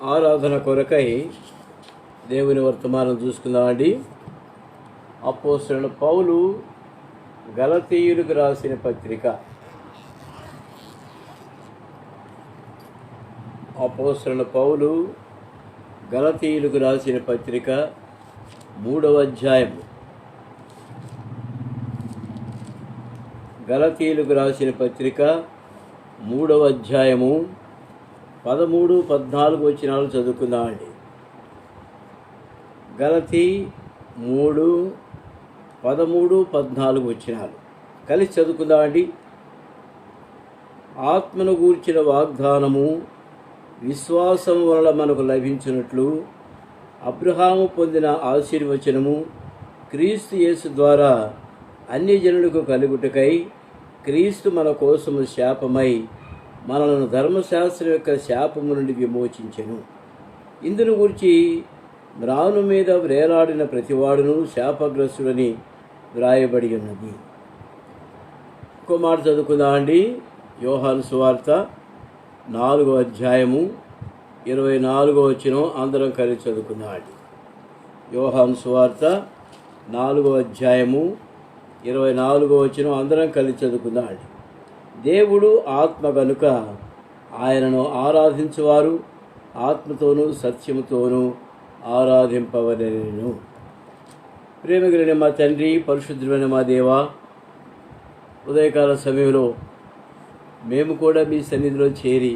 ఆరాధన కొరకై దేవుని వర్తమానం చూసుకుందామండి. అపోస్తలుడైన పౌలు గలతీయులకు రాసిన పత్రిక, అపోస్తలుడైన పౌలు గలతీయులకు రాసిన పత్రిక 3వ అధ్యాయము. గలతీయులకు రాసిన పత్రిక 3వ అధ్యాయము 13, 14 వచనాలు చదువుకుందామండి. గలతీ 3, 13, 14 వచనాలు కలిసి చదువుకుందామండి. ఆత్మను గూర్చిన వాగ్దానము విశ్వాసం వలన మనకు లభించినట్లు అబ్రహాము పొందిన ఆశీర్వచనము క్రీస్తు యేసు ద్వారా అన్ని జనులకు కలుగుటకై క్రీస్తు మన కోసము శాపమై మనలను ధర్మశాస్త్రం యొక్క శాపము నుండి విమోచించెను. ఇందును గురించి మ్రాను మీద వ్రేలాడిన ప్రతివాడును శాపగ్రస్తుడని వ్రాయబడి ఉన్నది. ఇంకో మాట చదువుకుందామండి. యోహాను సువార్త 4వ అధ్యాయము 24వ వచనం అందరం కలిసి చదువుకుందామండి. యోహాను సువార్త 4వ అధ్యాయము 24వ వచనం అందరం కలిసి చదువుకుందామండి. దేవుడు ఆత్మ గనుక ఆయనను ఆరాధించువారు ఆత్మతోనూ సత్యముతోనూ ఆరాధింపవలెను. ప్రేమగలిగిన మా తండ్రి, పరిశుద్ధమైన మా దేవా, ఉదయకాల సమయంలో మేము కూడా మీ సన్నిధిలో చేరి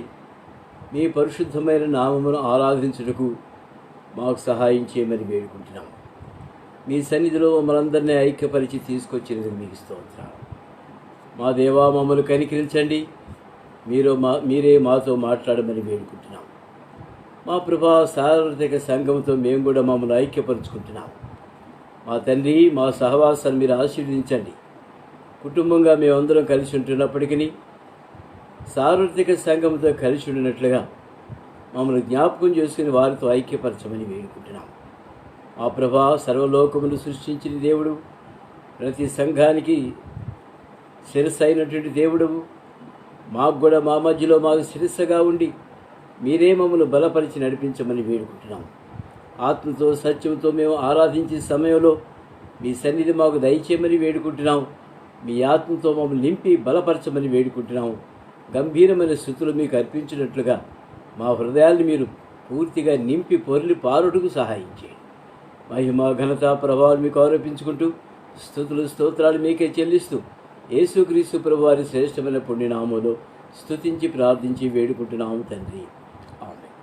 మీ పరిశుద్ధమైన నామమును ఆరాధించుటకు మాకు సహాయం చేయమని వేడుకుంటున్నాం. మీ సన్నిధిలో మనందరినీ ఐక్యపరిచి తీసుకొచ్చినందుకు మీకు స్తోత్రాలు. మా దేవా, మమ్మల్ని కనికరించండి. మీరే మాతో మాట్లాడమని వేడుకుంటున్నాం. మా ప్రభా, సార్వత్రిక సంఘంతో మేము కూడా మమ్మల్ని ఐక్యపరుచుకుంటున్నాం. మా తండ్రి, మా సహవాసాన్ని మీరు ఆశీర్వదించండి. కుటుంబంగా మేమందరం కలిసి ఉంటున్నప్పటికీ సార్వత్రిక సంఘంతో కలిసి ఉండినట్లుగా మమ్మల్ని జ్ఞాపకం చేసుకుని వారితో ఐక్యపరచమని వేడుకుంటున్నాం. మా ప్రభా, సర్వలోకమును సృష్టించిన దేవుడు, ప్రతి సంఘానికి శిరస్సు అయినటువంటి దేవుడు, మాకు కూడా మా మధ్యలో మాకు శిరస్సుగా ఉండి మీరే మమ్మల్ని బలపరిచి నడిపించమని వేడుకుంటున్నాం. ఆత్మతో సత్యంతో మేము ఆరాధించే సమయంలో మీ సన్నిధి మాకు దయచేయమని వేడుకుంటున్నాం. మీ ఆత్మతో మమ్మల్ని నింపి బలపరచమని వేడుకుంటున్నాం. గంభీరమైన స్థుతులు మీకు అర్పించినట్లుగా మా హృదయాన్ని మీరు పూర్తిగా నింపి పొర్లి పారుటకు సహాయం చేయండి. మహిమ, ఘనత, ప్రభావాలు మీకు ఆరోపించుకుంటూ స్తుతులు స్తోత్రాలు మీకే చెల్లిస్తూ యేసుక్రీస్తు ప్రభువారి శ్రేష్టమైన పుణ్యనామంలో స్తుతించి ప్రార్థించి వేడుకుంటున్నాము తండ్రి, ఆమేన్.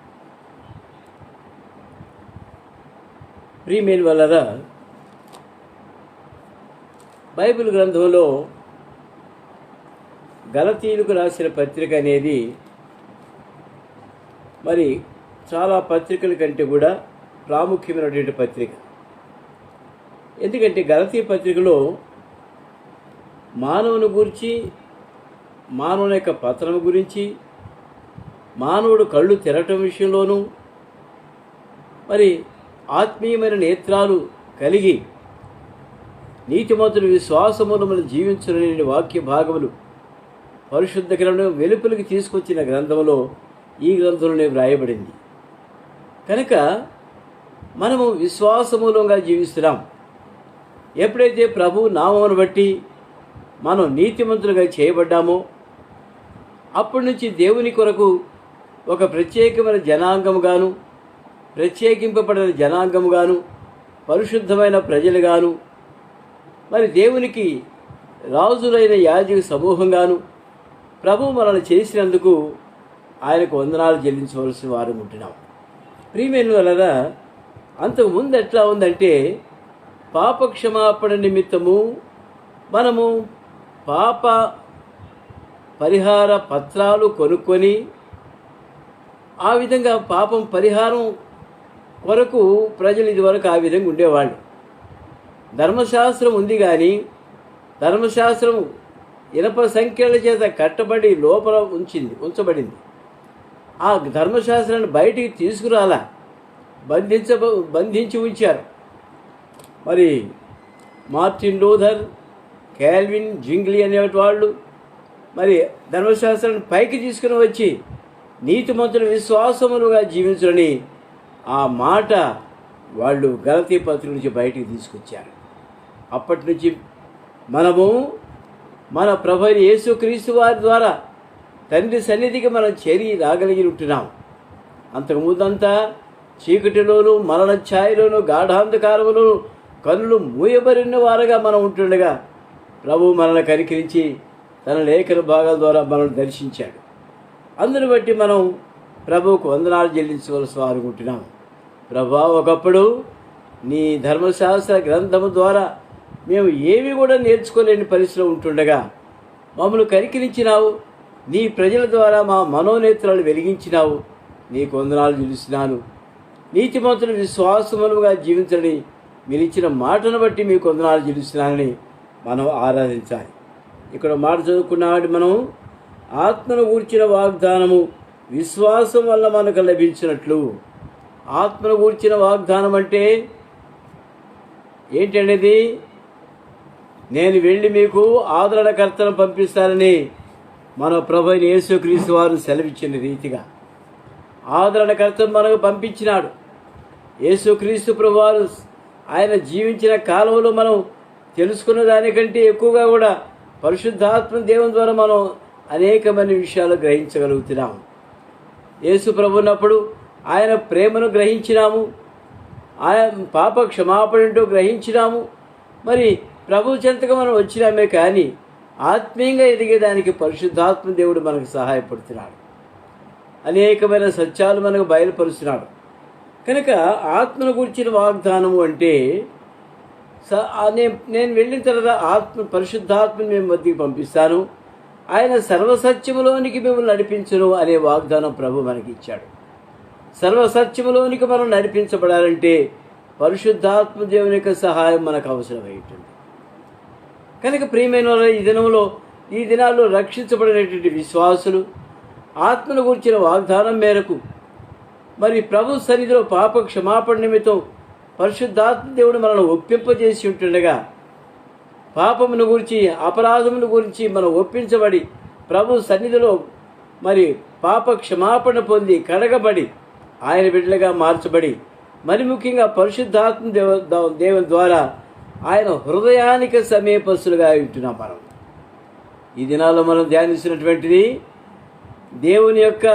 ప్రియమైన వాళ్ళరా, బైబిల్ గ్రంథంలో గలతీయులకు రాసిన పత్రిక అనేది మరి చాలా పత్రికల కంటే కూడా ప్రాముఖ్యమైనటువంటి పత్రిక. ఎందుకంటే గలతీ పత్రికలో మానవుని గురించి, మానవుని యొక్క పతనం గురించి, మానవుడు కళ్ళు తెరవటం విషయంలోనూ, మరి ఆత్మీయమైన నేత్రాలు కలిగి నీతిమంతులు విశ్వాసమూలమును జీవించునని వాక్య భాగములు పరిశుద్ధ గ్రంథం వెలుపలికి తీసుకొచ్చిన గ్రంథంలో ఈ గ్రంథంలోనే వ్రాయబడింది. కనుక మనము విశ్వాసమూలంగా జీవిస్తున్నాం. ఎప్పుడైతే ప్రభు నామమును బట్టి మనం నీతిమంతులుగా చేయబడ్డామో అప్పటి నుంచి దేవుని కొరకు ఒక ప్రత్యేకమైన జనాంగముగాను, ప్రత్యేకింపబడిన జనాంగముగాను, పరిశుద్ధమైన ప్రజలుగాను, మరి దేవునికి రాజులైన యాజక సమూహంగాను ప్రభు మనల్ని చేసినందుకు ఆయనకు వందనాలు చెల్లించవలసిన వారు ఉంటున్నాం. ప్రియమైన వాళ్ళరా, అంతకుముందు ఎట్లా ఉందంటే పాప క్షమాపణ నిమిత్తము మనము పాప పరిహార పత్రాలు కొనుక్కొని ఆ విధంగా పాపం పరిహారం కొరకు ప్రజలు ఇదివరకు ఆ విధంగా ఉండేవాళ్ళు. ధర్మశాస్త్రం ఉంది, కానీ ధర్మశాస్త్రం ఇనప సంఖ్యల చేత కట్టబడి లోపల ఉంచబడింది. ఆ ధర్మశాస్త్రాన్ని బయటికి తీసుకురాలా, బంధించి ఉంచారు. మరి మార్టిన్ లూథర్, కాల్విన్, జింగ్లీ అనేవాళ్ళు మరి ధర్మశాస్త్రాన్ని పైకి తీసుకుని వచ్చి నీతిమంతులు విశ్వాసములుగా జీవించులని ఆ మాట వాళ్ళు గలతీ పత్రిక నుంచి బయటికి తీసుకొచ్చారు. అప్పటి నుంచి మనము మన ప్రభు యేసుక్రీస్తు వారి ద్వారా తండ్రి సన్నిధికి మనం చేరి రాగలిగి ఉంటున్నాం. అంతకుముందంతా చీకటిలోను మరణ ఛాయలోను గాఢాంధకారములోను కన్నులు మూయబడిన వారుగా మనం ఉంటుండగా ప్రభు మనల్ని కనికరించి తన లేఖన భాగాల ద్వారా మనల్ని దర్శించాడు. అందుని బట్టి మనం ప్రభువుకు వందనాలు చెల్లించవలసి అనుకుంటున్నాం. ప్రభా, ఒకప్పుడు నీ ధర్మశాస్త్ర గ్రంథము ద్వారా మేము ఏమి కూడా నేర్చుకోలేని పరిస్థితిలో ఉంటుండగా మమ్మల్ని కనికరించినావు. నీ ప్రజల ద్వారా మా మనోనేత్రాలు వెలిగించినావు. నీకు వందనాలు చెల్లిస్తున్నాను. నీతిమంతులు విశ్వాసములుగా జీవించని మీరు ఇచ్చిన మాటను బట్టి మీకు వందనాలు చెల్లిస్తున్నానని మనం ఆరాధించాలి. ఇక్కడ మాట చదువుకున్నామంటే మనం ఆత్మను గూర్చిన వాగ్దానము విశ్వాసం వల్ల మనకు లభించినట్లు. ఆత్మను గూర్చిన వాగ్దానం అంటే ఏంటనేది, నేను వెళ్ళి మీకు ఆదరణకర్తను పంపిస్తానని మన ప్రభు యేసుక్రీస్తు వారు సెలవిచ్చిన రీతిగా ఆదరణకర్తను మనకు పంపించినాడు. యేసుక్రీస్తు ప్రభు వారు ఆయన జీవించిన కాలంలో మనం తెలుసుకున్న దానికంటే ఎక్కువగా కూడా పరిశుద్ధాత్మ దేవుని ద్వారా మనం అనేకమైన విషయాలు గ్రహించగలుగుతున్నాం. యేసు ప్రభున్నప్పుడు ఆయన ప్రేమను గ్రహించినాము, ఆయన పాప క్షమాపణతో గ్రహించినాము. మరి ప్రభు చెంతగా మనం వచ్చినామే, కానీ ఆత్మీయంగా ఎదిగేదానికి పరిశుద్ధాత్మ దేవుడు మనకు సహాయపడుతున్నాడు. అనేకమైన సత్యాలు మనకు బయలుపరుస్తున్నాడు. కనుక ఆత్మను గురించిన వాగ్దానము అంటే నేను వెళ్ళిన తర్వాత పరిశుద్ధాత్మని మేము వద్దకు పంపిస్తాను, ఆయన సర్వసత్యములోనికి మిమ్మల్ని నడిపించును అనే వాగ్దానం ప్రభు మనకి ఇచ్చాడు. సర్వసత్యములోనికి మనం నడిపించబడాలంటే పరిశుద్ధాత్మ దేవుని యొక్క సహాయం మనకు అవసరమై ఉంటుంది. కనుక ప్రియమైన ఈ దినాల్లో రక్షించబడినటువంటి విశ్వాసులు ఆత్మను గురించిన వాగ్దానం మేరకు మరి ప్రభు సన్నిధిలో పాప క్షమాపణ నిమిత్తం పరిశుద్ధాత్మ దేవుడు మనల్ని ఒప్పింపజేసి ఉంటుండగా పాపమును గురించి అపరాధమును గురించి మనం ఒప్పించబడి ప్రభు సన్నిధిలో మరి పాప క్షమాపణ పొంది కడగబడి ఆయన బిడ్డలుగా మార్చబడి మరి ముఖ్యంగా పరిశుద్ధాత్మ దేవుని ద్వారా ఆయన హృదయానికి సమీపస్తులుగా ఉంటున్నాం. మనం ఈ దినాల్లో మనం ధ్యానిస్తున్నటువంటిది దేవుని యొక్క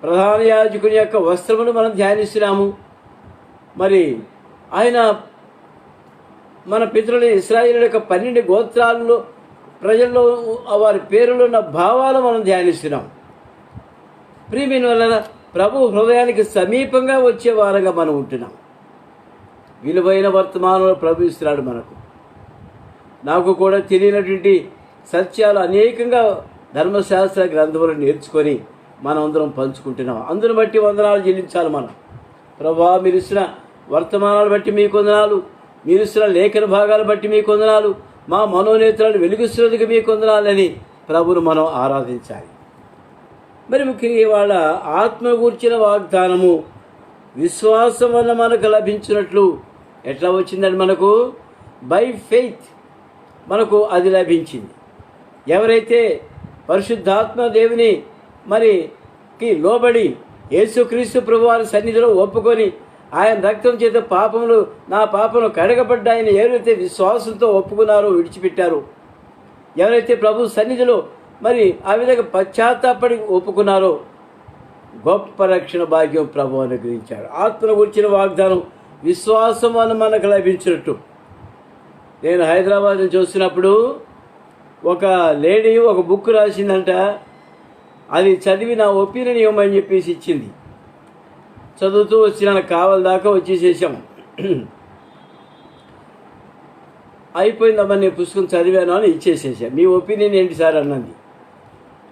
ప్రధాన యాజకుని యొక్క వస్త్రమును మనం ధ్యానిస్తున్నాము. మరి ఆయన మన పితరులు ఇశ్రాయేలు యొక్క 12 గోత్రాలలో ప్రజల్లో వారి పేరులో ఉన్న భావాలు మనం ధ్యానిస్తున్నాం. ప్రియమైన వలన ప్రభు హృదయానికి సమీపంగా వచ్చే వారంగా మనం ఉంటున్నాం. విలువైన వర్తమానంలో ప్రభు ఇస్తున్నాడు మనకు. నాకు కూడా తెలియనటువంటి సత్యాలు అనేకంగా ధర్మశాస్త్ర గ్రంథములను నేర్చుకొని మనం అందరం పంచుకుంటున్నాం. అందును బట్టి వందనాలు చెల్లించాలి మనం. ప్రభా, మీరు ఇచ్చిన వర్తమానాలు బట్టి మీకు వందనాలు, మీరు ఇచ్చిన లేఖన భాగాలు బట్టి మీకు వందనాలు, మా మనోనేత్రాలు వెలుగుస్తున్నందుకు మీకు వందనాలని ప్రభును మనం ఆరాధించాలి. మరి ముఖ్యంగా ఇవాళ ఆత్మ గూర్చిన వాగ్దానము విశ్వాసం వల్ల మనకు లభించినట్లు ఎట్లా వచ్చిందండి? మనకు బై ఫెయిత్ మనకు అది లభించింది. ఎవరైతే పరిశుద్ధాత్మ దేవుని మరికి లోబడి యేసుక్రీస్తు ప్రభువారి సన్నిధిలో ఒప్పుకొని ఆయన రక్తం చేత నా పాపములు కడగబడ్డాయని ఎవరైతే విశ్వాసంతో ఒప్పుకున్నారో, విడిచిపెట్టారో, ఎవరైతే ప్రభు సన్నిధిలో మరి ఆ విధంగా పశ్చాత్తాపడి ఒప్పుకున్నారో గొప్ప రక్షణ భాగ్యం ప్రభు అనుగ్రహించాడు. ఆత్మను గురించిన వాగ్దానం విశ్వాసం వల్ల మనకు లభించినట్టు. నేను హైదరాబాద్ నుంచి చూసినప్పుడు ఒక లేడీ ఒక బుక్ రాసిందంట. అది చదివి నా ఒపీనియన్ ఇవ్వమని చెప్పేసి ఇచ్చింది. చదువుతూ వచ్చి నాకు కావాలి దాకా వచ్చేసేసాము. అయిపోయిందమ్మా, నేను పుస్తకం చదివాను అని ఇచ్చేసేసా. మీ ఒపీనియన్ ఏంటి సార్ అన్నది.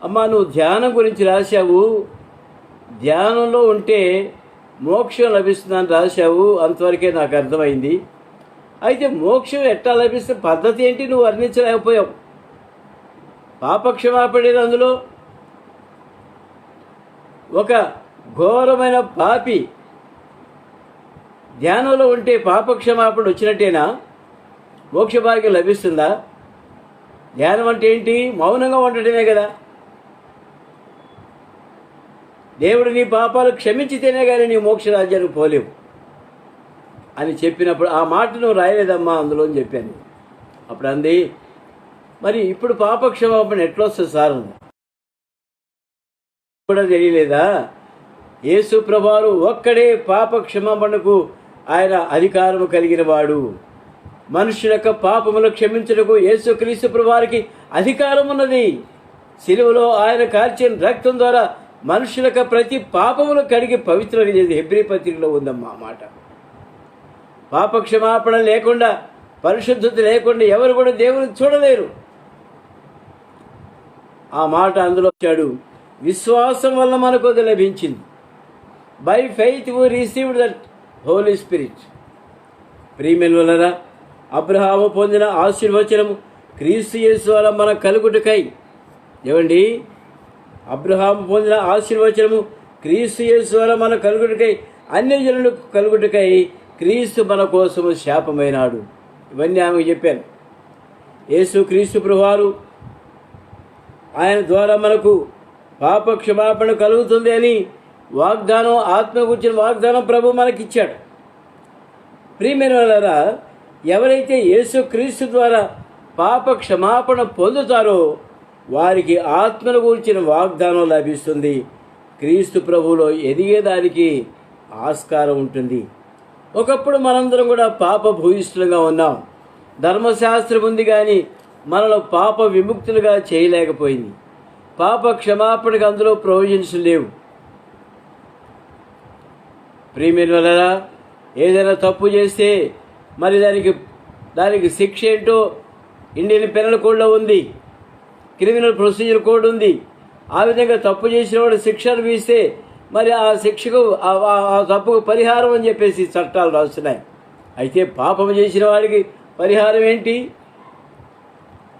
అమ్మా, నువ్వు ధ్యానం గురించి రాశావు, ధ్యానంలో ఉంటే మోక్షం లభిస్తుందని రాశావు, అంతవరకే నాకు అర్థమైంది. అయితే మోక్షం ఎట్లా లభిస్తే పద్ధతి ఏంటి నువ్వు వర్ణించలేకపోయావు. పాపక్షమాపడేది అందులో ఒక ఘోరమైన పాపి ధ్యానంలో ఉంటే పాపక్షమాపణ వచ్చినట్టేనా? మోక్ష భాగ్యం లభిస్తుందా? ధ్యానం అంటే ఏంటి? మౌనంగా ఉండటమే కదా. దేవుడు నీ పాపాలు క్షమించితేనే కానీ నీ మోక్ష రాజ్యానికి పోలేవు అని చెప్పినప్పుడు ఆ మాట నువ్వు రాయలేదమ్మా అందులో అని చెప్పాను. అప్పుడు అంది, మరి ఇప్పుడు పాప క్షమాపణ ఎట్లా వస్తుంది సార్ కూడా తెలియలేదా? యేసు ప్రభువారు ఒక్కడే పాప క్షమాపణకు ఆయన అధికారము కలిగిన వాడు. మనుషుల యొక్క పాపములు క్షమించుటకు యేసుక్రీస్తు ప్రభువారికి అధికారం ఉన్నది. శిలువలో ఆయన కార్చిన రక్తం ద్వారా మనుషుల యొక్క ప్రతి పాపములు కడిగి పవిత్రం చేసి హెబ్రీ పత్రికలో ఉందమ్మా మాట. పాప క్షమాపణ లేకుండా, పరిశుద్ధత లేకుండా ఎవరు కూడా దేవుని చూడలేరు. ఆ మాట అందులో వచ్చాడు. విశ్వాసం వల్ల మనకు అది లభించింది. By faith we received that holy spirit. ప్రియమైన వలన అబ్రహాము పొందిన ఆశీర్వచనము క్రీస్తు యేసు వల్ల మన కలుగుటకై, ఏమండి, అబ్రహాము పొందిన ఆశీర్వచనము క్రీస్తు యేసు వల్ల మన కలుగుటకై, అన్యజనులకు కలుగుటకై క్రీస్తు మన కోసము శాపమైనాడు. ఇవన్నీ ఆమెకు చెప్పాను. యేసు క్రీస్తు ప్రభువారు ఆయన ద్వారా మనకు పాప క్షమాపణ కలుగుతుంది అని వాగ్దానం, ఆత్మ గురించిన వాగ్దానం ప్రభు మనకిచ్చాడు. ప్రియమైన వాళ్ళారా, ఎవరైతే యేసు క్రీస్తు ద్వారా పాప క్షమాపణ పొందుతారో వారికి ఆత్మను గురించిన వాగ్దానం లభిస్తుంది. క్రీస్తు ప్రభువులో ఎదిగేదానికి ఆస్కారం ఉంటుంది. ఒకప్పుడు మనందరం కూడా పాప భూయిష్ఠులుగా ఉన్నాం. ధర్మశాస్త్రం ఉంది కానీ మనలో పాప విముక్తులుగా చేయలేకపోయింది. పాప క్షమాపణకు అందులో ప్రొవిజన్స్ లేవు. ప్రియమైన వాళ్ళారా, ఏదైనా తప్పు చేస్తే మరి దానికి శిక్ష ఏంటో ఇండియన్ పెనల్ కోడ్లో ఉంది, క్రిమినల్ ప్రొసీజర్ కోడ్ ఉంది. ఆ విధంగా తప్పు చేసిన వాడు శిక్ష అనుభవిస్తే మరి ఆ శిక్షకు ఆ తప్పుకు పరిహారం అని చెప్పేసి చట్టాలు రాస్తున్నాయి. అయితే పాపం చేసిన వాడికి పరిహారం ఏంటి?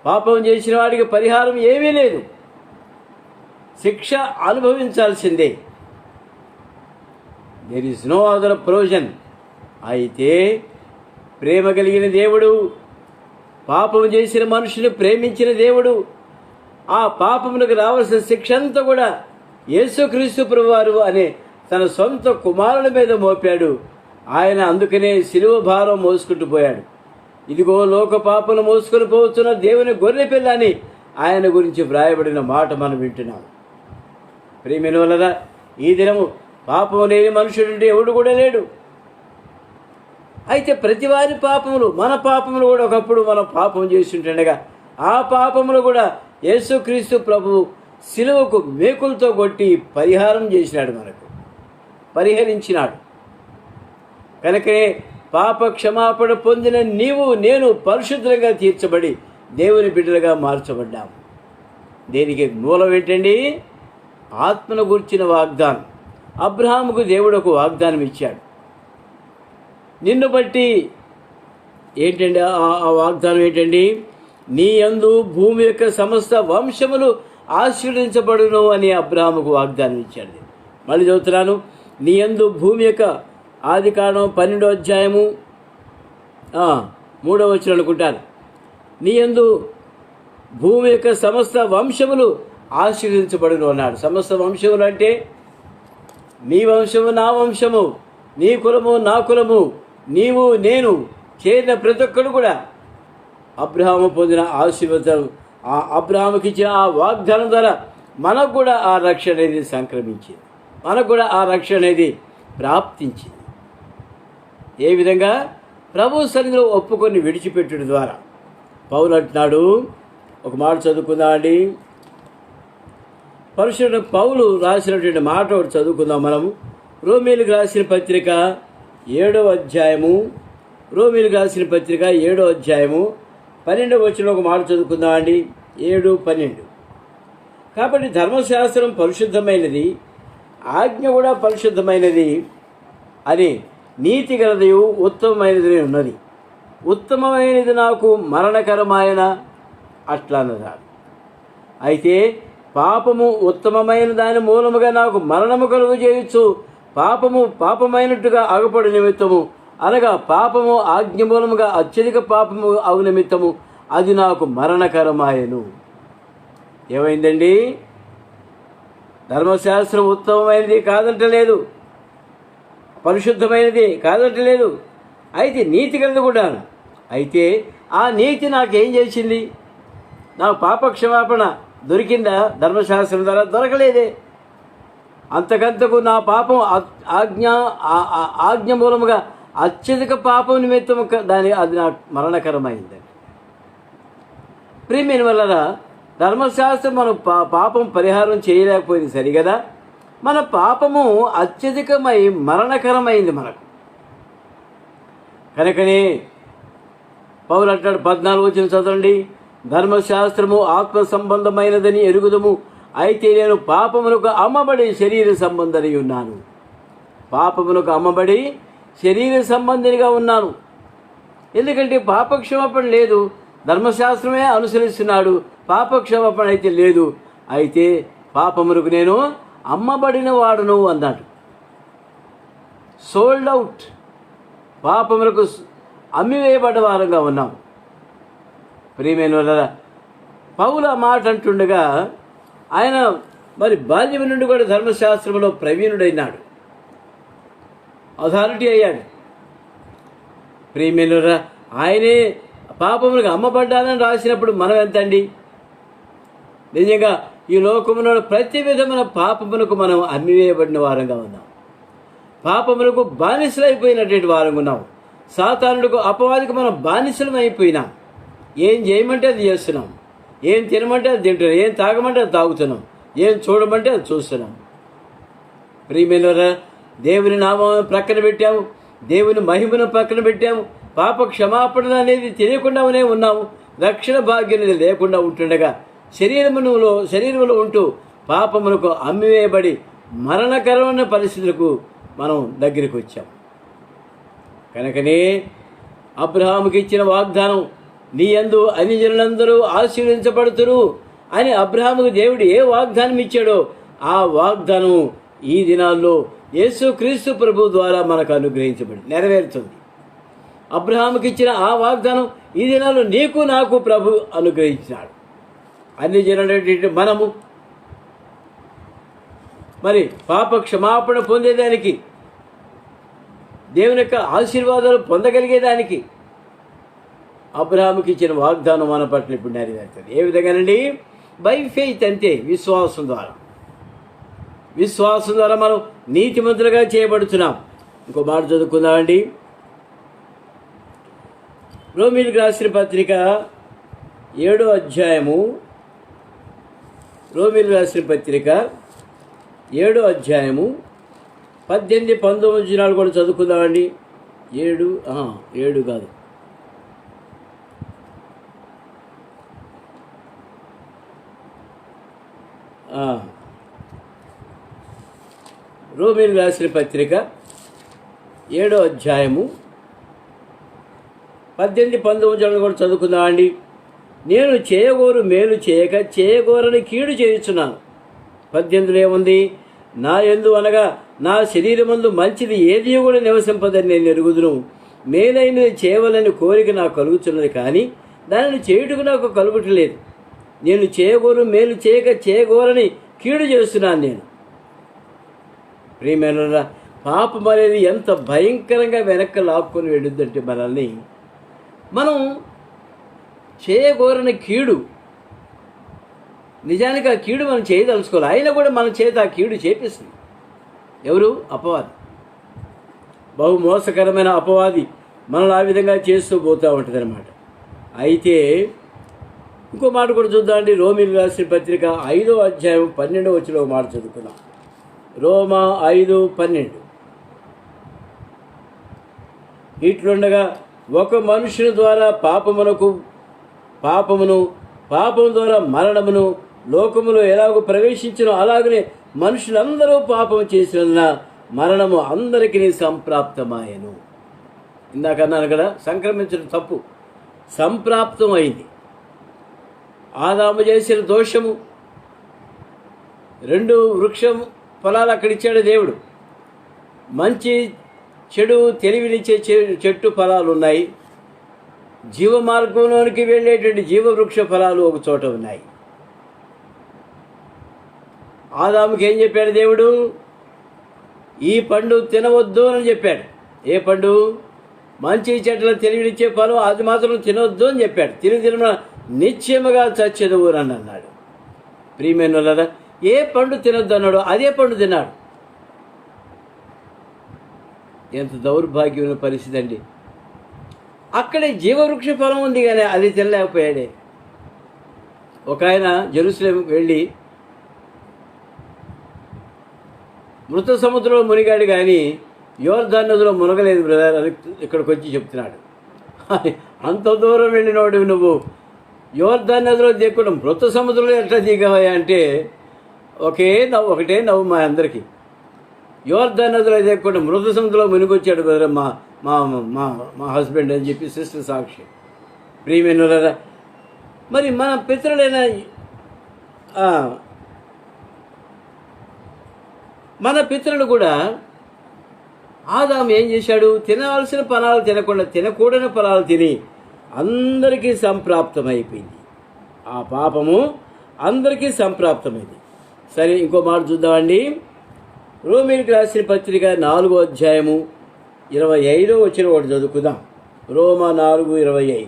పాపం చేసిన వాడికి పరిహారం ఏమీ లేదు, శిక్ష అనుభవించాల్సిందే. There is no other provision. అయితే ప్రేమ కలిగిన దేవుడు, పాపం చేసిన మనుషుని ప్రేమించిన దేవుడు ఆ పాపమునకు రావాల్సిన శిక్ష అంతా కూడా యేసుక్రీస్తు ప్రభువారు అనే తన సొంత కుమారుల మీద మోపాడు. ఆయన అందుకనే శిలువ భారం మోసుకుంటూ పోయాడు. ఇదిగో లోక పాపను మోసుకొని పోతున్న దేవుని గొర్రె పిల్ల అని ఆయన గురించి వ్రాయబడిన మాట మనం వింటున్నాం. ప్రియమైన వలన ఈ దినము పాపం లేని మనుషుడు ఎవడు కూడా లేడు. అయితే ప్రతి వారి పాపములు, మన పాపములు కూడా ఒకప్పుడు మనం పాపం చేస్తుండగా ఆ పాపములు కూడా యేసుక్రీస్తు ప్రభువు శిలువకు మేకులతో కొట్టి పరిహారం చేసినాడు, మనకు పరిహరించినాడు. కనుకనే పాప క్షమాపణ పొందిన నీవు నేను పరిశుద్ధంగా తీర్చబడి దేవుని బిడ్డలుగా మార్చబడ్డాము. దీనికి మూలం ఏంటండి? ఆత్మను గురించిన వాగ్దానం. అబ్రహాముకు దేవుడు ఒక వాగ్దానం ఇచ్చాడు. నిన్ను బట్టి ఏంటండి ఆ వాగ్దానం ఏంటండి? నీ యందు భూమి యొక్క సమస్త వంశములు ఆశీర్వదించబడును అని అబ్రహాముకు వాగ్దానం ఇచ్చాడు. మళ్ళీ చదువుతున్నాను. నీ యందు భూమి యొక్క ఆదికాండం 12వ అధ్యాయము 3వ వచనం అనుకుంటాను. నీ యందు భూమి యొక్క సమస్త వంశములు ఆశీర్వదించబడును అన్నాడు. సమస్త వంశములు అంటే నీ వంశము నా వంశము, నీ కులము నా కులము, నీవు నేను చేరిన ప్రతి ఒక్కడు కూడా అబ్రహాము పొందిన ఆశీర్వాదం, ఆ అబ్రహాముకి ఇచ్చిన ఆ వాగ్దానం ద్వారా మనకు కూడా ఆ రక్షణ అనేది సంక్రమించింది, మనకు కూడా ఆ రక్షణ అనేది ప్రాప్తించింది. ఏ విధంగా? ప్రభు సన్నిధిలో ఒప్పుకొని విడిచిపెట్టడం ద్వారా. పౌలు అంటున్నాడు, ఒక మాట చదువుకుందామండి. పరిశుద్ధ పౌలు రాసినటువంటి మాట ఒకటి చదువుకుందాం మనము. రోమీయులకు రాసిన పత్రిక 7వ అధ్యాయము, రోమీయులకు రాసిన పత్రిక 7వ అధ్యాయము 12వ వచనంలో ఒక మాట చదువుకుందామండి. 7:12. కాబట్టి ధర్మశాస్త్రం పరిశుద్ధమైనది, ఆజ్ఞ కూడా పరిశుద్ధమైనది అని నీతి గలదయు ఉత్తమమైనది ఉన్నది. ఉత్తమమైనది నాకు మరణకరమైన అట్లా అన్నదాడు. అయితే పాపము ఉత్తమమైన దాని మూలముగా నాకు మరణము కలుగు చేయొచ్చు. పాపము పాపమైనట్టుగా అగపడు నిమిత్తము, అనగా పాపము ఆజ్ఞ మూలముగా అత్యధిక పాపము అగు నిమిత్తము అది నాకు మరణకరమాయను. ఏమైందండి? ధర్మశాస్త్రం ఉత్తమమైనది కాదంటలేదు, పరిశుద్ధమైనది కాదంటలేదు, అయితే నీతి కలిగి కూడా. అయితే ఆ నీతి నాకేం చేసింది? నాకు పాపక్షమాపణ దొరికిందా? ధర్మశాస్త్రం ద్వారా దొరకలేదే. అంతకంతకు నా పాపం ఆజ్ఞ మూలముగా అత్యధిక పాపం నిమిత్తం అది నాకు మరణకరమైందండి. ప్రియమైన వల్ల ధర్మశాస్త్రం మనం పాపం పరిహారం చేయలేకపోయింది సరిగదా, మన పాపము అత్యధికమై మరణకరమైంది మనకు. కనుకనే పౌలు అంటాడు, 14 వచనం చదవండి. ధర్మశాస్త్రము ఆత్మ సంబంధమైనదని ఎరుగుదము, అయితే నేను పాపమునకు అమ్మబడి శరీర సంబంధి ఉన్నాను. పాపమునకు అమ్మబడి శరీర సంబంధినిగా ఉన్నాను. ఎందుకంటే పాపక్షమాపణ లేదు, ధర్మశాస్త్రమే అనుసరిస్తున్నాడు, పాపక్షమాపణ అయితే లేదు. అయితే పాపమునకు నేను అమ్మబడిన వాడును అన్నాడు. సోల్డ్ అవుట్, పాపములకు అమ్మివేయబడ్డ వారంగా ఉన్నాం. ప్రియమైన వాళ్ళారా, పౌలు ఆ మాట అంటుండగా ఆయన మరి బాల్యం నుండి కూడా ధర్మశాస్త్రంలో ప్రవీణుడైనాడు, అథారిటీ అయ్యాడు. ప్రియమైన వాళ్ళారా, ఆయనే పాపములకు అమ్మబడ్డానని రాసినప్పుడు మనం ఎంతండి? నిజంగా ఈ లోకములో ప్రతి విధమైన పాపములకు మనం అమ్మివేయబడిన వారంగా ఉన్నాం. పాపములకు బానిసలైపోయినటువంటి వారంగా ఉన్నాం. సాతానుడికి, అపవాదికి మనం బానిసలం అయిపోయినాం. ఏం చేయమంటే అది చేస్తున్నాం, ఏం తినమంటే అది తింటున్నాం, ఏం తాగమంటే అది తాగుతున్నాం, ఏం చూడమంటే అది చూస్తున్నాం. ప్రియమైన దేవుని నామం ప్రక్కన పెట్టాము, దేవుని మహిమను పక్కన పెట్టాము, పాప క్షమాపణ అనేది తెలియకుండానే ఉన్నాము. రక్షణ భాగ్యం అనేది లేకుండా ఉంటుండగా శరీరంలో ఉంటూ పాపములకు అమ్మివేయబడి మరణకరమైన పరిస్థితులకు మనం దగ్గరికి వచ్చాం. కనుకనే అబ్రహాముకి ఇచ్చిన వాగ్దానం, నీ యందు అన్ని జనులందరూ ఆశీర్వదించబడుతురు అని అబ్రహాముకు దేవుడు ఏ వాగ్దానం ఇచ్చాడో ఆ వాగ్దానం ఈ దినాల్లో యేసుక్రీస్తు ప్రభు ద్వారా మనకు అనుగ్రహించబడి నెరవేరుతుంది. అబ్రహాముకి ఇచ్చిన ఆ వాగ్దానం ఈ దినాల్లో నీకు నాకు ప్రభు అనుగ్రహించినాడు. అన్ని జనులైనటువంటి మనము మరి పాప క్షమాపణ పొందేదానికి, దేవుని యొక్క ఆశీర్వాదాలు పొందగలిగేదానికి అబ్రహాముకి ఇచ్చిన వాగ్దానం మన పట్ల ఇప్పుడు నెరవేరుతుంది. ఏ విధంగానండి? బై ఫెయిత్, అంతే, విశ్వాసం ద్వారా. విశ్వాసం ద్వారా మనం నీతిమంతులుగా చేయబడుతున్నాం. ఇంకో మాట చదువుకుందామండి. రోమీయులకు రాసిన పత్రిక 7వ అధ్యాయము, రోమీయులకు రాసిన పత్రిక 7వ అధ్యాయము 18, 19 కూడా చదువుకుందామండి. 7 కాదు, రోమీయులకు రాసిన పత్రిక 7వ అధ్యాయము 18, 19 కూడా చదువుకుందామండి. నేను చేయగోరు మేలు చేయక చేయగోరని కీడు చేయుచున్నాను. 18లో ఏముంది? నా యందు అనగా నా శరీరమందు మంచిది ఏది కూడా నివసింపదని నేను ఎరుగుదును. మేలైనది చేయవలని కోరిక నాకు కలుగుతున్నది, కానీ దానిని చేయుటకు నాకు కలుగుటలేదు. నేను చేయగోరు మేలు చేయక చేయగోరని కీడు చేస్తున్నాను నేను. ప్రియమైన పాపం అనేది ఎంత భయంకరంగా వెనక్కి లాక్కొని వెళ్ళుద్దంటే మనల్ని, మనం చేయగోరని కీడు, నిజానికి ఆ కీడు మనం చేయదలుచుకోవాలి, అయినా కూడా మన చేత ఆ కీడు చేపిస్తుంది. ఎవరు? అపవాది. బహు మోసకరమైన అపవాది మనల్ని ఆ విధంగా చేస్తూ పోతూ ఉంటుంది అన్నమాట. అయితే ఇంకో మాట కూడా చూద్దామండి. రోమీయులకు రాసిన పత్రిక 5వ అధ్యాయం 12వ వచనంలో ఒక మాట చదువుకున్నాం. రోమా 5:12. ఇట్లుండగా ఒక మనుషుని ద్వారా పాపము ద్వారా మరణమును లోకములో ఎలాగో ప్రవేశించినో అలాగనే మనుషులందరూ పాపం చేసినందున మరణము అందరికీ సంప్రాప్తమాయను. ఇందాక అన్నాను కదా, సంక్రమించడం తప్పు సంప్రాప్తం అయింది. ఆదాము చేసిన దోషము, 2 వృక్షం ఫలాలు అక్కడ ఇచ్చాడు దేవుడు. మంచి చెడు తెలివినిచ్చే చెట్టు ఫలాలు ఉన్నాయి. జీవ మార్గంలోనికి వెళ్ళేటువంటి జీవవృక్ష ఫలాలు ఒక చోట ఉన్నాయి. ఆదాముకి ఏం చెప్పాడు దేవుడు? ఈ పండు తినవద్దు అని చెప్పాడు. ఏ పండు? మంచి చెట్ల తెలివినిచ్చే ఫలం అది మాత్రం తినవద్దు అని చెప్పాడు. తిన నిశ్చయముగా చచ్చెదవు అని అన్నాడు. ప్రియమైన వాళ్ళారా, ఏ పండు తినొద్దు అన్నాడు అదే పండు తిన్నాడు. ఎంత దౌర్భాగ్యమైన పరిస్థితి అండి. అక్కడే జీవవృక్ష ఫలం ఉంది కానీ అది తినలేకపోయాడే. ఒక ఆయన జెరూసలేం వెళ్ళి మృత సముద్రంలో మునిగాడు కానీ యోర్దాను నదిలో మునగలేదు బ్రదర్ అని ఇక్కడికి వచ్చి చెప్తున్నాడు. అంత దూరం వెళ్ళినోడు నువ్వు యోర్దాను నదిలో దిగకుండా మృత సముద్రంలో ఎట్లా దిగవా అంటే ఒకటే నవ్వు మా అందరికీ. యోర్దాను నదిలో దిగకుండా మృత సముద్రంలో మునిగొచ్చాడు బ్రదర్ మా మా మా మా హస్బెండ్ అని చెప్పి సిస్టర్ సాక్షి. ప్రియమైనవారా, మరి మన పితరులైన మన పితరులు కూడా ఆదాము ఏం చేశాడు? తినవలసిన ఫలాలు తినకుండా తినకూడని ఫలాలు తిని అందరికీ సంప్రాప్తమైపోయింది. ఆ పాపము అందరికీ సంప్రాప్తమైంది. సరే, ఇంకో మాట చూద్దామండి. రోమీయులకు రాసిన పత్రిక 4వ అధ్యాయము 25వ వచనం ఒకటి చదువుకుందాం. రోమా 4:25.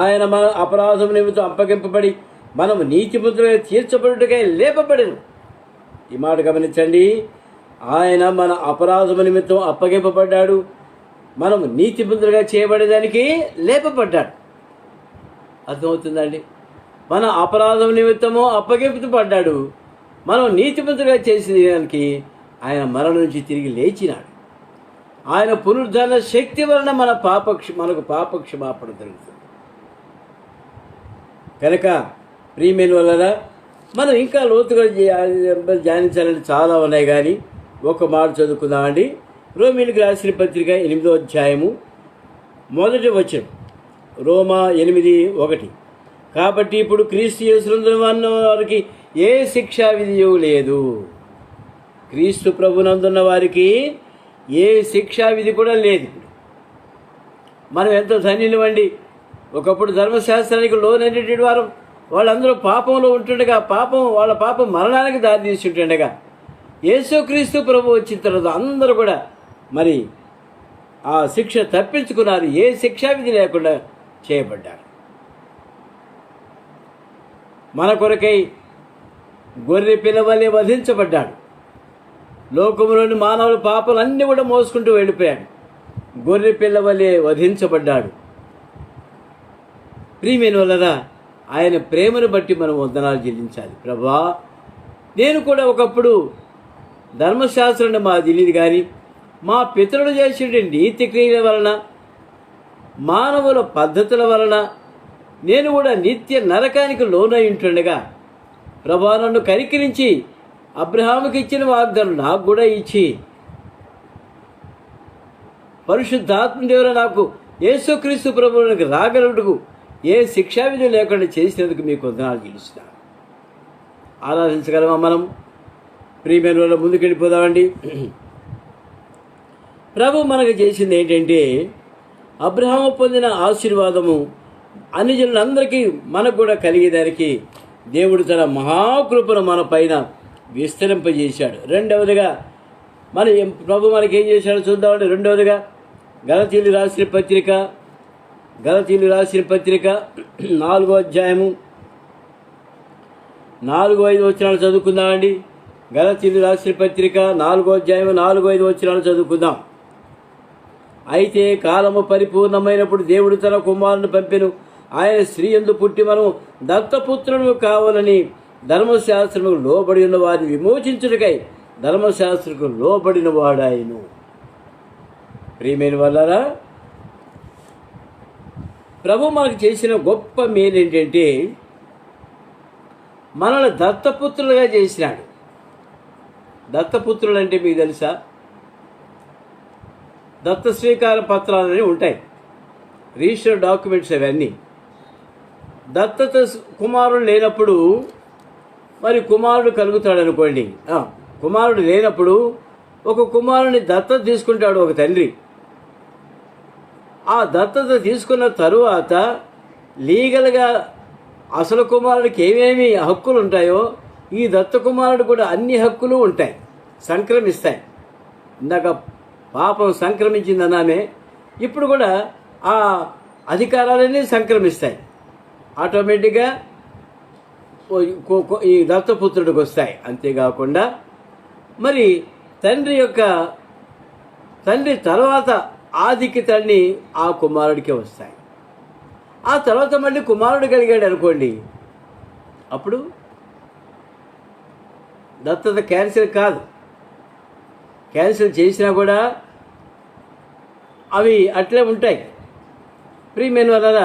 ఆయన మన అపరాధం నిమిత్తం అప్పగింపబడి మనము నీతిమంతులుగా తీర్చబడుటకై లేపబడెను. ఈ మాట గమనించండి. ఆయన మన అపరాధము నిమిత్తం అప్పగింపబడ్డాడు, మనము నీతిమంతులుగా చేయబడేదానికి లేపబడ్డాడు. అర్థమవుతుందండి? మన అపరాధం నిమిత్తము అప్పగింపబడ్డాడు, మనం నీతిమంతులుగా చేసిన దానికి ఆయన మరణం నుంచి తిరిగి లేచినాడు. ఆయన పునరుద్ధరణ శక్తి వలన మనకు పాపక్షమాపణ జరుగుతుంది. కనుక ప్రియమైన వలన మనం ఇంకా లోతుగా ధ్యానించాలని చాలా ఉన్నాయి కానీ ఒక మాట చదువుకుందామండి. రోమీయులకు రాసిన పత్రిక 8వ అధ్యాయము 1వ వచనం. రోమా 8:1. కాబట్టి ఇప్పుడు క్రీస్తు యేసునందున్న వారికి ఏ శిక్షా విధియు లేదు. క్రీస్తు ప్రభునందున్న వారికి ఏ శిక్షా విధి కూడా లేదు. మనం ఎంతో ధన్యులమండి. ఒకప్పుడు ధర్మశాస్త్రానికి లోనైనటువంటి వారు వాళ్ళందరూ పాపంలో ఉంటుండగా వాళ్ళ పాపం మరణానికి దారితీస్తుంటుండగా యేసుక్రీస్తు ప్రభు వచ్చిన తర్వాత అందరూ కూడా మరి ఆ శిక్ష తప్పించుకున్నారు. ఏ శిక్షా విధి లేకుండా చేయబడ్డారు. మన కొరకై గొర్రె పిల్లవలే వధించబడ్డాడు. లోకంలోని మానవుల పాపాలన్నీ కూడా మోసుకుంటూ వెళ్ళిపోయాడు. గొర్రె పిల్లవలే వధించబడ్డాడు. ప్రియమైన వాళ్ళరా, ఆయన ప్రేమను బట్టి మనం వందనాలు చెల్లించాలి. ప్రభా, నేను కూడా ఒకప్పుడు ధర్మశాస్త్రాన్ని మా తెలియదు కానీ మా పితరులు చేసే నీతి క్రియల వలన మానవుల పద్ధతుల వలన నేను కూడా నిత్య నరకానికి లోనై ఉంటుండగా ప్రభా నన్ను కనికరించి అబ్రహాముకి ఇచ్చిన వాగ్దానం నాకు కూడా ఇచ్చి పరిశుద్ధాత్మ దేవుడు నాకు యేసుక్రీస్తు ప్రభువునికి రాగలుగుటకు ఏ శిక్షావిధి లేకుండా చేసినందుకు మీకు వందనాలు చెల్లిస్తున్నాను. ఆరాధించగలమా మనం? ప్రియమైన వాళ్ళ ముందుకు వెళ్ళిపోదామండి. ప్రభు మనకు చేసింది ఏంటంటే అబ్రహాము పొందిన ఆశీర్వాదము అన్ని జనులందరికీ మనకు కూడా కలిగేదానికి దేవుడు తన మహాకృపను మన పైన విస్తరింపజేశాడు. రెండవదిగా ప్రభు మనకేం చేశాడో చూద్దామండి. రెండవదిగా గలతీయులకు రాసిన పత్రిక 4వ అధ్యాయము 4-5 వచనాలు చదువుకుందామండి. గలతీయులకు రాసిన పత్రిక 4వ అధ్యాయము 4-5 వచనాలు చదువుకుందాం. అయితే కాలము పరిపూర్ణమైనప్పుడు దేవుడు తన కుమారుని పంపెను. ఆయన స్త్రీ యందు పుట్టి మనం దత్తపుత్రులు కావాలని ధర్మశాస్త్రముకు లోబడి ఉన్న వారిని విమోచించుటకై ధర్మశాస్త్రకు లోబడిన వాడాయను. ప్రియమైన వాళ్ళారా, ప్రభు మనకు చేసిన గొప్ప మేలు ఏంటంటే మనల్ని దత్తపుత్రులుగా చేసినాడు. దత్తపుత్రులు అంటే మీకు తెలుసా? దత్త స్వీకార పత్రాలని ఉంటాయి, రిజిస్టర్ డాక్యుమెంట్స్ అవన్నీ. దత్తత కుమారుడు లేనప్పుడు మరి కుమారుడు కలుగుతాడు అనుకోండి. కుమారుడు లేనప్పుడు ఒక కుమారుని దత్తత తీసుకుంటాడు ఒక తండ్రి. ఆ దత్తత తీసుకున్న తరువాత లీగల్గా అసలు కుమారుడికి ఏమేమి హక్కులు ఉంటాయో ఈ దత్తకుమారుడు కూడా అన్ని హక్కులు ఉంటాయి, సంక్రమిస్తాయి. ఇందాక పాపం సంక్రమించిందన్నామే, ఇప్పుడు కూడా ఆ అధికారాలన్నీ సంక్రమిస్తాయి, ఆటోమేటిక్గా ఈ దత్తపుత్రుడికి వస్తాయి. అంతేకాకుండా మరి తండ్రి తర్వాత ఆధిక్యతల్ని ఆ కుమారుడికే వస్తాయి. ఆ తర్వాత మళ్ళీ కుమారుడు కలిగాడు అనుకోండి, అప్పుడు దత్తత క్యాన్సిల్ కాదు. క్యాన్సిల్ చేసినా కూడా అవి అట్లే ఉంటాయి. ప్రియమైన వల్ల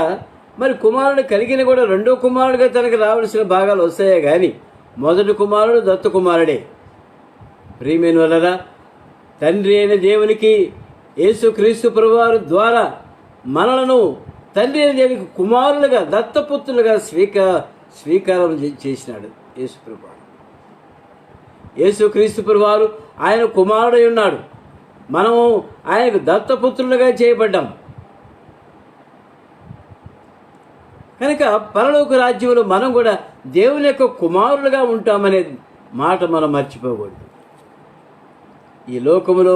మరి కుమారుడు కలిగిన కూడా రెండో కుమారుడుగా తనకు రావాల్సిన భాగాలు వస్తాయే కానీ మొదటి కుమారుడు దత్త కుమారుడే. ప్రియమైన వల్ల తండ్రి అయిన దేవునికి యేసుక్రీస్తు ప్రభువారి ద్వారా మనలను తండ్రి అయిన దేవునికి కుమారులుగా దత్తపుత్రులుగా స్వీకారం చేసినాడు యేసు ప్రభువారు. యేసుక్రీస్తు ప్రభువారు ఆయన కుమారుడై ఉన్నాడు, మనము ఆయనకు దత్తపుత్రులుగా చేయబడ్డాం. కనుక పరలోక రాజ్యంలో మనం కూడా దేవుని యొక్క కుమారులుగా ఉంటామనే మాట మనం మర్చిపోకూడదు. ఈ లోకములో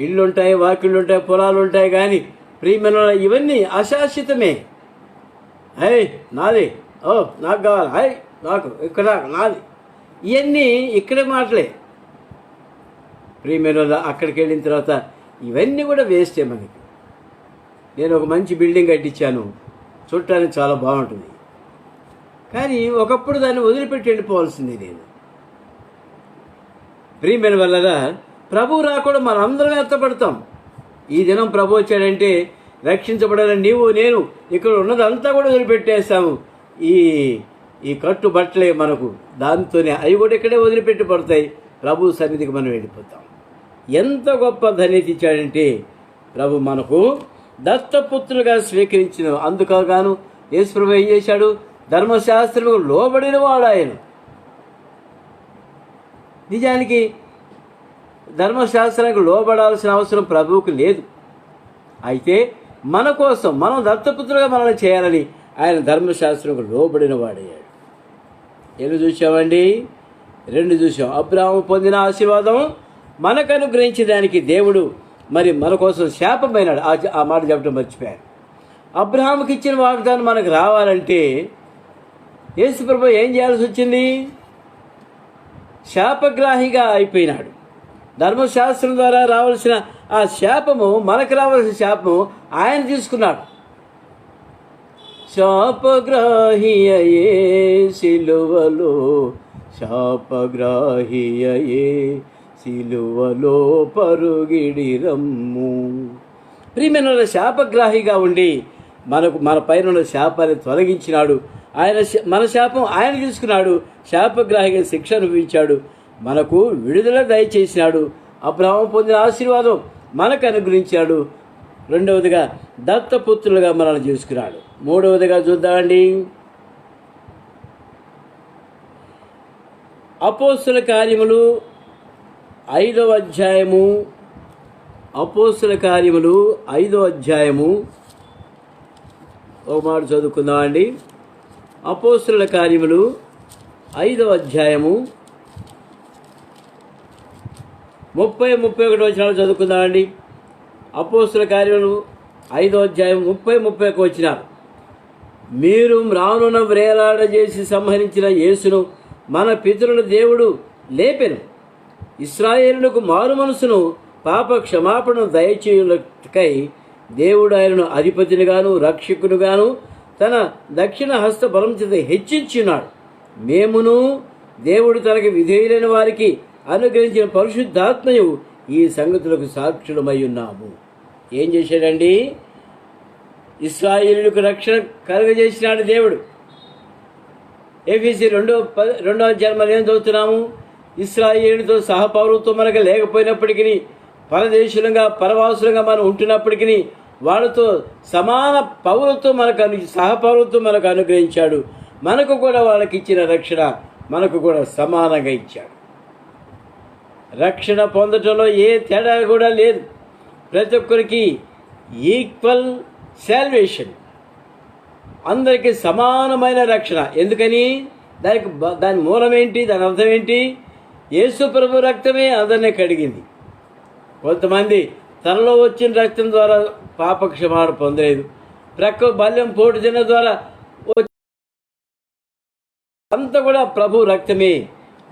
ఇళ్ళుంటాయి, వాకిళ్ళుంటాయి, పొలాలు ఉంటాయి, కానీ ప్రియమైన ఇవన్నీ అశాశ్వతమే. నాది, నాకు కావాలి, నాకు ఇక్కడ నాది, ఇవన్నీ ఇక్కడే మాటలే. ప్రియమైన అక్కడికి వెళ్ళిన తర్వాత ఇవన్నీ కూడా వేస్టే మనకి. నేను ఒక మంచి బిల్డింగ్ కట్టించాను, చూడటానికి చాలా బాగుంటుంది, కానీ ఒకప్పుడు దాన్ని వదిలిపెట్టి వెళ్ళిపోవాల్సింది నేను. ప్రియమైన వల్ల ప్రభు రాకుండా మనందరం ఎత్తపడతాం. ఈ దినం ప్రభు వచ్చాడంటే రక్షించబడాలని నీవు నేను ఇక్కడ ఉన్నదంతా కూడా వదిలిపెట్టేస్తాము. ఈ కట్టు బట్టలే మనకు, దాంతోనే అవి కూడా ఇక్కడే వదిలిపెట్టి పడతాయి. ప్రభు సన్నిధికి మనం వెళ్ళిపోతాం. ఎంత గొప్ప ధన్యత ఇచ్చాడంటే ప్రభు మనకు దత్తపుత్రులుగా స్వీకరించిన అందుకోగాను యేసు ప్రభు ఏం చేశాడు? ధర్మశాస్త్రముకు లోబడిన వాడు ఆయన. నిజానికి ధర్మశాస్త్రానికి లోబడాల్సిన అవసరం ప్రభువుకు లేదు. అయితే మన కోసం మనం దత్తపుత్రులుగా మనల్ని చేయాలని ఆయన ధర్మశాస్త్రంకు లోబడిన వాడయ్యాడు. ఎన్ని చూసామండి? 2 చూసాం. అబ్రాహాము పొందిన ఆశీర్వాదం మనకు అనుగ్రహించే దానికి దేవుడు మరి మన కోసం శాపమైనాడు. ఆ మాట చెప్పడం మర్చిపోయారు. అబ్రహాముకి ఇచ్చిన వాగ్దానం మనకు రావాలంటే యేసు ప్రభు ఏం చేయాల్సి వచ్చింది? శాపగ్రాహిగా అయిపోయినాడు. ధర్మశాస్త్రం ద్వారా రావాల్సిన ఆ శాపము, మనకు రావాల్సిన శాపము ఆయన తీసుకున్నాడు. శాపగ్రాహి అయ్యే సిలువలో, శాపగ్రాహి అయ్యే సిలువలో పరుగిడి రమ్ము. ప్రియమైన శాపగ్రాహిగా ఉండి మన పైన ఉన్న శాపాన్ని తొలగించినాడు ఆయన. మన శాపం ఆయన తీసుకున్నాడు, శాపగ్రాహిగా శిక్ష అనుభవించాడు, మనకు విడుదల దయచేసినాడు. అబ్రహాము పొందిన ఆశీర్వాదం మనకు అనుగ్రహించాడు. రెండవదిగా దత్తపుత్రులుగా మనల్ని చేసుకున్నాడు. మూడవదిగా చూద్దామండి, అపోస్తుల కార్యములు 5వ అధ్యాయము. అపోస్తుల కార్యములు 5వ అధ్యాయము ఒక మాట చదువుకుందామండి. అపోస్తుల కార్యములు 5వ అధ్యాయము 30-31 వచనాలు చదువుకుందామండి. అపోస్తుల కార్యములు 5వ అధ్యాయం 30-31 వచనాలు. మీరు మ్రానున వ్రేలాడ చేసి సంహరించిన యేసును మన పితరుల దేవుడు లేపెను. ఇశ్రాయేలులకు మారు మనసును పాప క్షమాపణను దయచేయుటకై దేవుడు ఆయనను అధిపతినిగాను రక్షకునిగాను తన దక్షిణ హస్త బలం చేత హెచ్చించున్నాడు. మేమును దేవుడు తనకి విధేయులైన వారికి అనుగ్రహించిన పరిశుద్ధాత్మయు ఈ సంగతులకు సాక్షులమై ఉన్నాము. ఏం చేశాడండి? ఇశ్రాయేలులకు రక్షణ కలుగజేసినాడు దేవుడు. ఎఫెసీ 2వ అధ్యాయం ఏం చదువుతున్నాము? ఇశ్రాయేలుతో సహపౌరత్వం మనకు లేకపోయినప్పటికీ, పరదేశులంగా పరవాసులంగా మనం ఉంటున్నప్పటికీ వాళ్ళతో సమాన పౌరత్వం సహపౌరత్వం మనకు అనుగ్రహించాడు. మనకు కూడా వాళ్ళకి ఇచ్చిన రక్షణ మనకు కూడా సమానంగా ఇచ్చాడు. రక్షణ పొందటంలో ఏ తేడా కూడా లేదు. ప్రతి ఒక్కరికి ఈక్వల్ సాల్వేషన్, అందరికీ సమానమైన రక్షణ. ఎందుకని? దాని మూలం ఏంటి? దాని అర్థం ఏంటి? యేసు ప్రభు రక్తమే అందరినీ కడిగింది. కొంతమంది తనలో వచ్చిన రక్తం ద్వారా పాప క్షమాపణ పొందలేదు. ప్రక్క బల్యం పోటు తిన్న ద్వారా అంతా కూడా ప్రభు రక్తమే.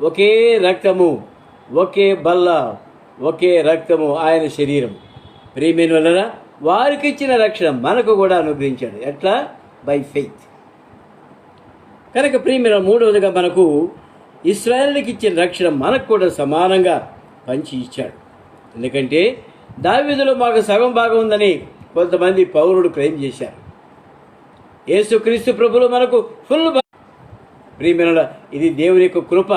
ఒకే రక్తము, ఒకే బల్ల, ఒకే రక్తము, ఆయన శరీరం. ప్రియమైన వలన వారికి ఇచ్చిన రక్షణ మనకు కూడా అనుగ్రహించాడు. ఎట్లా? By faith. కనుక ప్రియమైన మూడవదిగా మనకు ఇశ్రాయేలుకి ఇచ్చిన రక్షణ మనకు కూడా సమానంగా పంచి ఇచ్చాడు. ఎందుకంటే దావీదులో మాకు సగం భాగం ఉందని కొంతమంది పౌరుడు క్లెయిమ్ చేశారు. యేసుక్రీస్తు ప్రభులో మనకు ఫుల్. ప్రియమైన ఇది దేవుని యొక్క కృప.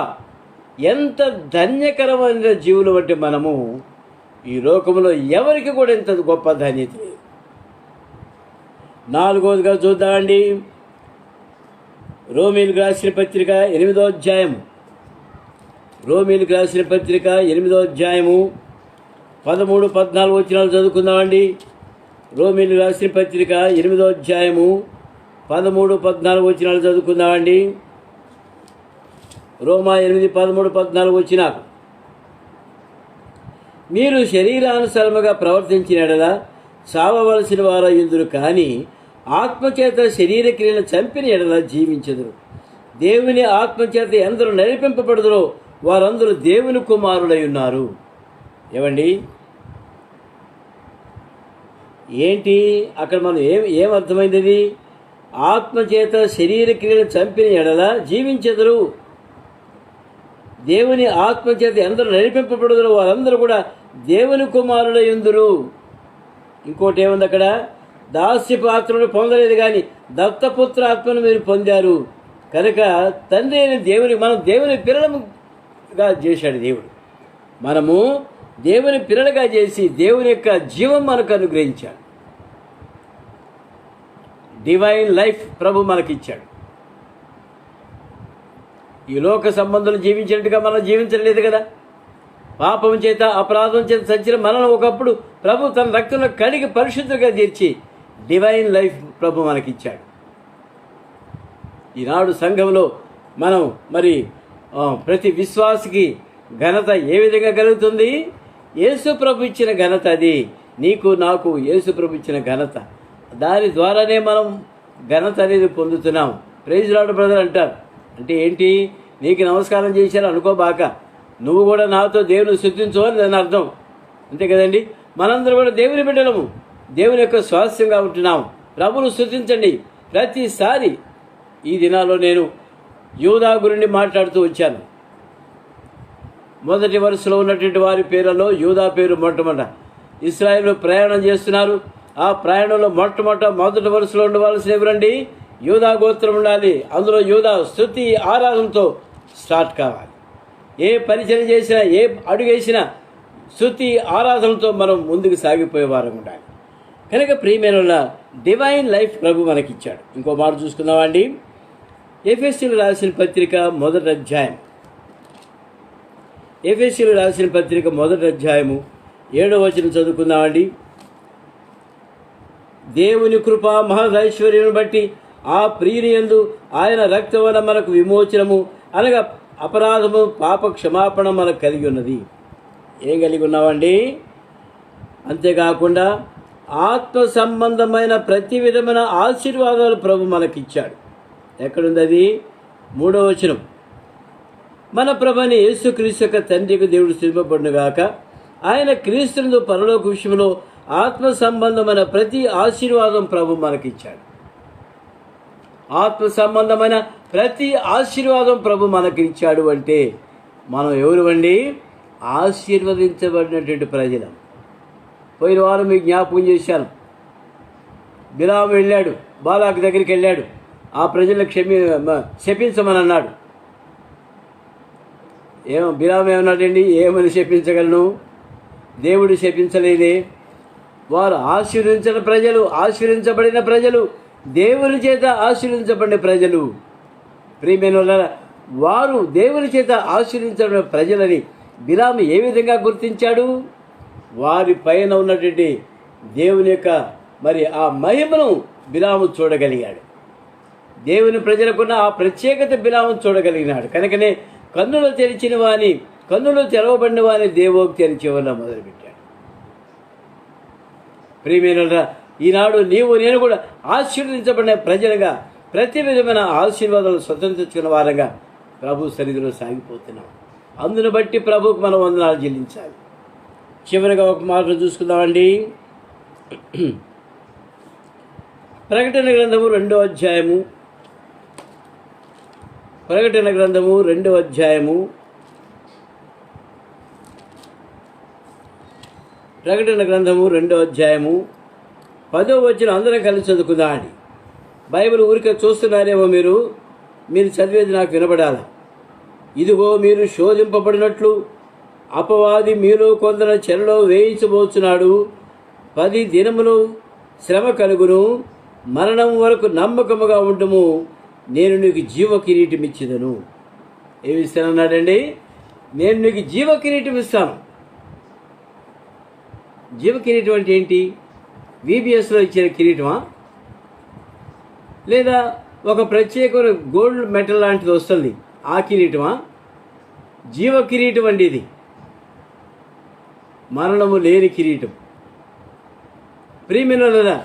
ఎంత ధన్యకరమైన జీవులు అంటే మనము ఈ లోకంలో ఎవరికి కూడా ఇంత గొప్ప ధన్యత లేదు. నాలుగవదిగా చూద్దామండి, రోమీయులకు రాసిన పత్రిక 8వ అధ్యాయము. రోమీయులకు రాసిన పత్రిక 8వ అధ్యాయము 13, 14 వచనాలు చదువుకుందామండి. రోమీయులకు రాసిన పత్రిక 8వ అధ్యాయము 13, 14 వచనాలు చదువుకుందామండి. రోమా 8, 13, 14 వచనాలు. మీరు శరీరానుసారముగా ప్రవర్తించిన ఎడల చావవలసిన వారయ్యుందురు, కానీ ఆత్మచేత శరీర క్రియలను చంపిన ఎడల జీవించెదరు. దేవుని ఆత్మచేత ఎందరూ నడిపింపబడుదురో వారందరూ దేవుని కుమారులై ఉన్నారు. ఏమండి, ఏంటి అక్కడ మనం ఏం అర్థమైంది? ఆత్మచేత శరీర క్రియలను చంపిన ఎడల జీవించెదరు. దేవుని ఆత్మచేత ఎందరూ నడిపింపబడుదురో వారందరూ కూడా దేవుని కుమారులై ఉందురు. ఇంకోటి ఏముంది అక్కడ? దాస్యపు ఆత్మను పొందలేదు కానీ దత్తపుత్ర ఆత్మను మీరు పొందారు. కనుక తండ్రి అయిన దేవుని మనం దేవుని పిల్లలుగా చేశాడు దేవుడు. మనము దేవుని పిల్లలుగా చేసి దేవుని యొక్క జీవం మనకు అనుగ్రహించాడు. డివైన్ లైఫ్ ప్రభు మనకిచ్చాడు. ఈ లోక సంబంధులు జీవించినట్టుగా మనం జీవించలేదు కదా. పాపం చేత అపరాధం చేత సచ్చిన మనల్ని ఒకప్పుడు ప్రభు తన రక్తంలో కడిగి పరిశుద్ధంగా తీర్చి డివైన్ లైఫ్ ప్రభు మనకిచ్చాడు. ఈనాడు సంఘంలో మనం మరి ప్రతి విశ్వాసికి ఘనత ఏ విధంగా కలుగుతుంది? యేసు ప్రభు ఇచ్చిన ఘనత అది. నీకు నాకు యేసు ప్రభు ఇచ్చిన ఘనత. దాని ద్వారానే మనం ఘనత అనేది పొందుతున్నాం. ప్రైజ్ లార్డ్ బ్రదర్ అంటారు. అంటే ఏంటి? నీకు నమస్కారం చేశారు అనుకోబాక, నువ్వు కూడా నాతో దేవుని స్తుతించు అని దాని అర్థం. అంతే కదండి. మనందరూ కూడా దేవుని బిడ్డలము, దేవుని యొక్క స్వాస్థ్యంగా ఉంటున్నాము. ప్రభువును స్తుతించండి. ప్రతిసారి ఈ దినాల్లో నేను యూదా గురించి మాట్లాడుతూ వచ్చాను. మొదటి వరుసలో ఉన్నటువంటి వారి పేర్లలో యూదా పేరు మొట్టమొదట. ఇశ్రాయేలు ప్రయాణం చేస్తున్నారు. ఆ ప్రయాణంలో మొదటి వరుసలో ఉండవలసిన ఎవరండి? యూదా గోత్రం ఉండాలి. అందులో యూదా స్తుతి ఆరాధనతో స్టార్ట్ కావాలి. ఏ పరిచయం చేసినా, ఏ అడుగు వేసినా స్తుతి ఆరాధనతో మనం ముందుకు సాగిపోయే వారం ఉండాలి. కనుక ప్రియమైన డివైన్ లైఫ్ ప్రభు మనకిచ్చాడు. ఇంకో మాట చూసుకుందామండి. ఎఫెసీయులకు రాసిన పత్రిక 1వ అధ్యాయం. ఎఫెసీయులకు రాసిన పత్రిక 1వ అధ్యాయము 7వ వచనం చదువుకుందామండి. దేవుని కృప మహదైశ్వర్యను బట్టి ఆ ప్రియుని యందు ఆయన రక్తం వలన మనకు విమోచనము అనగా అపరాధము పాప క్షమాపణ మనకు కలిగి ఉన్నది. ఏం కలిగి ఉన్నామండి? అంతేకాకుండా ఆత్మ సంబంధమైన ప్రతి విధమైన ఆశీర్వాదాలు ప్రభు మనకిచ్చాడు. ఎక్కడుంది అది? 3వ వచనం. మన ప్రభుని యేసుక్రీస్తు యొక్క తండ్రికి దేవుడు స్థిరపబడునుగాక. ఆయన క్రీస్తునందు పరలోక విషయంలో ఆత్మ సంబంధమైన ప్రతి ఆశీర్వాదం ప్రభు మనకిచ్చాడు. ఆత్మ సంబంధమైన ప్రతి ఆశీర్వాదం ప్రభు మనకి ఇచ్చాడు. అంటే మనం ఎవరు అండి? ఆశీర్వదించబడినటువంటి ప్రజలం. పోయిన వారం మీకు జ్ఞాపకం చేశాను. బిలాము వెళ్ళాడు, బాలాకు దగ్గరికి వెళ్ళాడు. ఆ ప్రజలను శపించమని అన్నాడు. బిలాము ఏమన్నాడండి? ఏమని శపించగలను? దేవుడు శపించలేదే. వారు ఆశీర్వదించిన ప్రజలు, ఆశీర్వించబడిన ప్రజలు, దేవుని చేత ఆశీర్వించబడిన ప్రజలు. ప్రియమైన వారు దేవుని చేత ఆశీర్వించబడిన ప్రజలని బిలాము ఏ విధంగా గుర్తించాడు? వారి పైన ఉన్నటువంటి దేవుని యొక్క మరి ఆ మహిమను బిలాము చూడగలిగాడు. దేవుని ప్రజలకున్న ఆ ప్రత్యేకత బిలాము చూడగలిగినాడు. కనుకనే కన్నులు తెరవబడిన వాని దేవోక్తి అని చివరిలో మొదలుపెట్టాడు. ప్రియమైనరా, ఈనాడు నీవు నేను కూడా ఆశీర్వదించబడిన ప్రజలుగా ప్రతి విధమైన ఆశీర్వాదాలు స్వతంత్రించుకున్న వారంగా ప్రభు సన్నిధిలో సాగిపోతున్నాం. అందును బట్టి ప్రభువుకు మనం వందనాలు చెల్లించాలి. చివరిగా ఒక మాట చూసుకుందామండి. ప్రకటన గ్రంథము 2వ అధ్యాయము. ప్రకటన గ్రంథము 2వ అధ్యాయము. ప్రకటన గ్రంథము 2వ అధ్యాయము 10వ వచనం అందరం కలిసి చదువుకుందామండి. బైబిల్ ఊరికే చూస్తున్నారేమో మీరు చదివేది నాకు వినబడాలి. ఇదిగో మీరు శోధింపబడినట్లు అపవాది మీలో కొందరు చెరలో వేయించబోచున్నాడు. 10 దినములు శ్రమ కలుగును. మరణం వరకు నమ్మకముగా ఉండము. నేను నీకు జీవ కిరీటం ఇచ్చిదను. ఏమి ఇస్తానన్నాడండి? నేను నీకు జీవ కిరీటం ఇస్తాను. జీవ కిరీటం అంటే ఏంటి? VBSలో ఇచ్చిన కిరీటమా, లేదా ఒక ప్రత్యేకమైన గోల్డ్ మెటల్ లాంటిది వస్తుంది ఆ కిరీటమా? జీవ కిరీటం అండి ఇది. మరణము లేని కిరీటం. ప్రియమైనదా,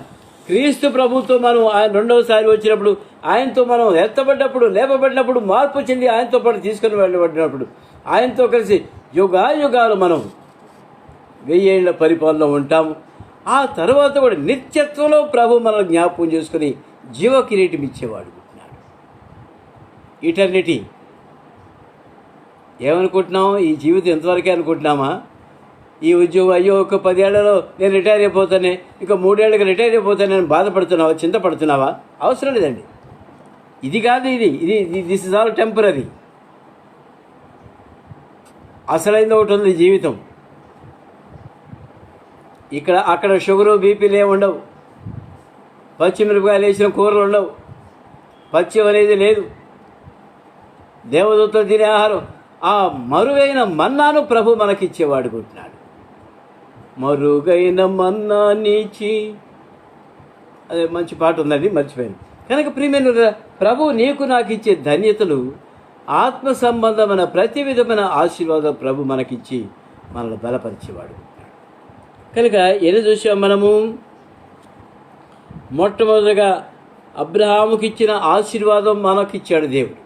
క్రీస్తు ప్రభుతో మనం ఆయన రెండవసారి వచ్చినప్పుడు, ఆయనతో మనం ఎత్తబడ్డప్పుడు, లేపబడినప్పుడు, మార్పు చెంది ఆయనతో పాటు తీసుకుని వెళ్ళబడినప్పుడు, ఆయనతో కలిసి యుగాలు మనం 1000 ఏళ్ల పరిపాలనలో ఉంటాము. ఆ తర్వాత కూడా నిత్యత్వంలో ప్రభు మనల్ని జ్ఞాపకం చేసుకుని జీవ కిరీటం ఇచ్చేవాడు. ఇటర్నిటీ. ఏమనుకుంటున్నాం? ఈ జీవితం ఎంతవరకే అనుకుంటున్నామా? ఈ ఉద్యోగం, అయ్యో ఒక 10 ఏళ్లలో నేను రిటైర్ అయిపోతానే, ఇంకా 3 ఏళ్ళకి రిటైర్ అయిపోతానే నేను బాధపడుతున్నావా, చింతపడుతున్నావా? అవసరం లేదండి. ఇది కాదు, ఇది దిస్ ఇస్ ఆల్ టెంపరీ. అసలైంది ఒకటి ఉంది జీవితం. అక్కడ షుగరు, బీపీలు ఏమి ఉండవు. పచ్చిమిరపకాయలు వేసిన కూరలు ఉండవు. పచ్చిం అనేది లేదు. దేవదూతలు తినే ఆహారం, ఆ మరుగైన మన్నాను ప్రభు మనకిచ్చేవాడుకుంటున్నాడు. మరుగైన మన్నా నీచి, అదే మంచి పాట ఉందండి, మర్చిపోయాను. కనుక ప్రియమైన ప్రభు నీకు నాకు ఇచ్చే ధన్యతలు, ఆత్మ సంబంధమైన ప్రతి విధమైన ఆశీర్వాదం ప్రభు మనకిచ్చి మనల్ని బలపరిచేవాడు. కనుక ఏదో చూసాం మనము. మొట్టమొదటిగా అబ్రహాముకి ఇచ్చిన ఆశీర్వాదం మనకిచ్చాడు దేవుడు.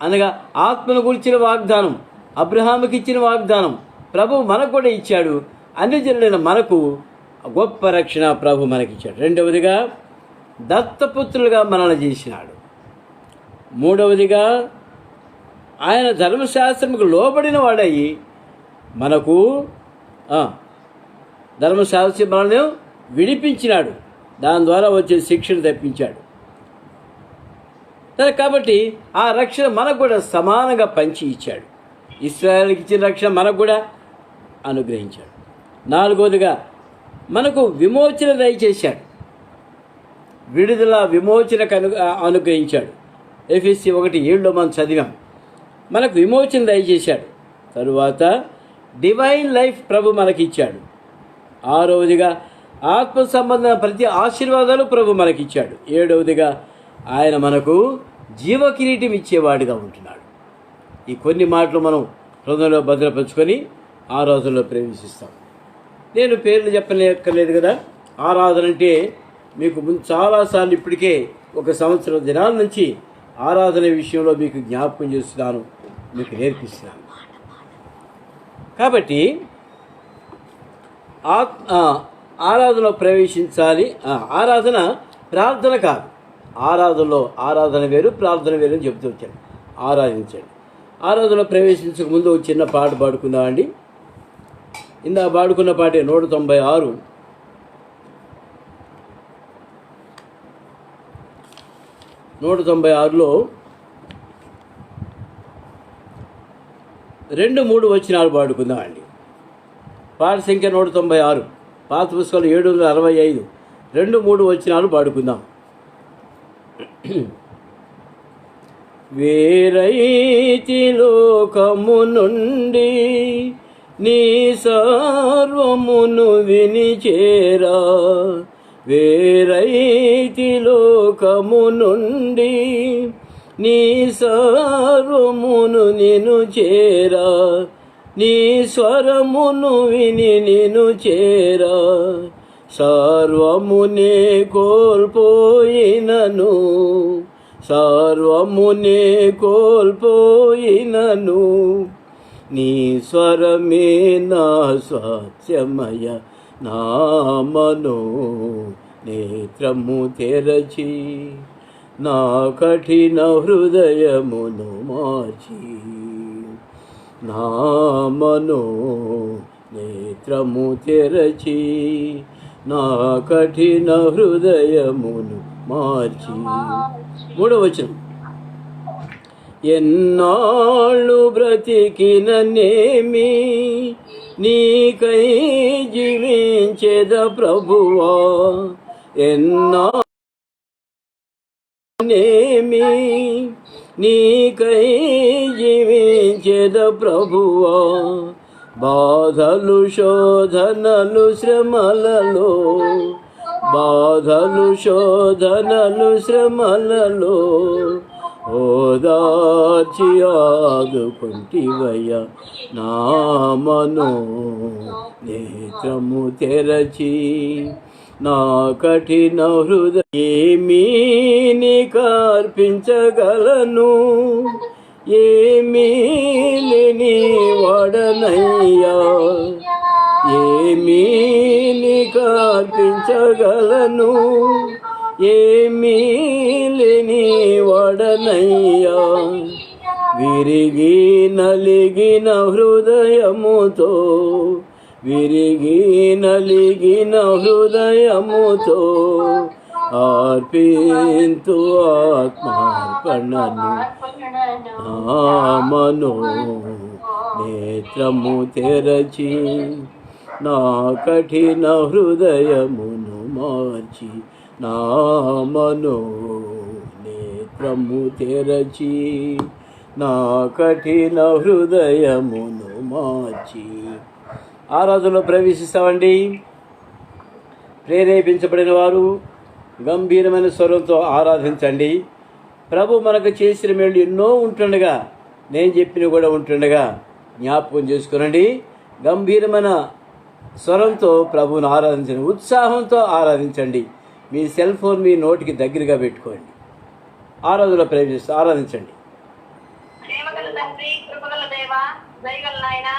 అనగా ఆత్మను గురించిన వాగ్దానం, అబ్రహాముకి ఇచ్చిన వాగ్దానం ప్రభు మనకు కూడా ఇచ్చాడు. అన్ని జనులైన మనకు గొప్ప రక్షణ ప్రభు మనకిచ్చాడు. రెండవదిగా దత్తపుత్రులుగా మనల్ని చేసినాడు. మూడవదిగా ఆయన ధర్మశాస్త్రముకు లోబడిన వాడయి మనకు ధర్మశాస్త్రం మనల్ని విడిపించినాడు. దాని ద్వారా వచ్చే శిక్షను తప్పించాడు. కాబట్టి ఆ రక్షణ మనకు కూడా సమానంగా పంచి ఇచ్చాడు. ఇశ్రాయేలుకి ఇచ్చిన రక్షణ మనకు కూడా అనుగ్రహించాడు. నాలుగవదిగా మనకు విమోచన దయచేశాడు. విడుదల విమోచనకు అనుగ్రహించాడు. ఎఫెసీ 1:7 మనం చదివాం. మనకు విమోచన దయచేశాడు. తరువాత డివైన్ లైఫ్ ప్రభు మనకిచ్చాడు. ఆరవదిగా ఆత్మ సంబంధమైన ప్రతి ఆశీర్వాదాలు ప్రభు మనకిచ్చాడు. ఏడవదిగా ఆయన మనకు జీవ కిరీటం ఇచ్చేవాడిగా ఉంటున్నాడు. ఈ కొన్ని మాటలు మనం హృదయంలో భద్రపరుచుకొని ఆరాధనలో ప్రవేశిస్తాం. నేను పేర్లు చెప్పలేక్కర్లేదు కదా. ఆరాధన అంటే మీకు ముందు చాలాసార్లు ఇప్పటికే 1 సంవత్సరం దినాల నుంచి ఆరాధన విషయంలో మీకు జ్ఞాపకం చేస్తున్నాను, మీకు నేర్పిస్తున్నాను. కాబట్టి ఆరాధనలో ప్రవేశించాలి. ఆరాధన ప్రార్థన కాదు. ఆరాధన వేరు, ప్రార్థన వేరు అని చెప్తూ వచ్చాను. ఆరాధించండి. ఆరాధనలో ప్రవేశించక ముందు ఒక చిన్న పాట పాడుకుందామండి. ఇందా పాడుకున్న పాటే 196. 196లో 2-3 వచనాలు పాడుకుందామండి. పాట సంఖ్య 196. పాత పుస్తకాలు 765. 2-3 వచనాలు పాడుకుందాం. వేరైతి లోకము నుండి నీ సర్వమును విని చేరా, వేరైతి లోకము నుండి నీ సర్వమును నిన్ను చేరా, నీ స్వరమును విని నిన్ను చేరా. సర్వమునే కోల్పోయినను, సర్వమునే కోల్పోయినను, నీ స్వరమే నా స్వాస్యమయ. నా మనో నేత్రము తెరచి నా కఠిన హృదయమును మార్చి, నా మనో నేత్రము తెరచి నా కఠిన హృదయమును మార్చి. మూడవ వచనం, ఎన్నాళ్ళు బ్రతికిననేమి నీకై జీవించేద ప్రభువా, ఎన్నాళ్ళేమి నీకై జీవించేద ప్రభువా. బాధలు శోధనలు శ్రమలలో, బాధలు శోధనలు శ్రమలలో ఓదార్చి ఆదుకుంటివయ్య. నా మనో నేత్రము తెరచి నా కఠిన హృదయ ఏమీ నీకర్పించగలను, ఏమీ లేని వాడనయ్యా, ఏమీ నీకర్పించగలను, ఏమీ లేని వాడనయ్యా. విరిగి నలిగిన హృదయముతో, విరిగి నలిగిన హృదయముతో అర్పింతు ఆత్మార్పణను. నా మనో నేత్రము తెరచి నా కఠిన హృదయమును మార్చి, నా మనో నేత్రము తెరచి నా కఠిన హృదయమును మార్చి. ఆరాధనలో ప్రవేశిస్తామండి. ప్రేరేపించబడిన వారు గంభీరమైన స్వరంతో ఆరాధించండి. ప్రభు మనకు చేసిన మేళ్ళు ఎన్నో ఉంటుండగా, నేను చెప్పినవి కూడా ఉంటుండగా జ్ఞాపకం చేసుకునండి. గంభీరమైన స్వరంతో ప్రభువును ఆరాధించండి, ఉత్సాహంతో ఆరాధించండి. మీ సెల్ ఫోన్ మీ నోటికి దగ్గరగా పెట్టుకోండి. ఆరాధనలో ప్రవేశిస్తూ ఆరాధించండి. ప్రేమగల తండ్రి, కృపగల దేవా, దయగల నాయన,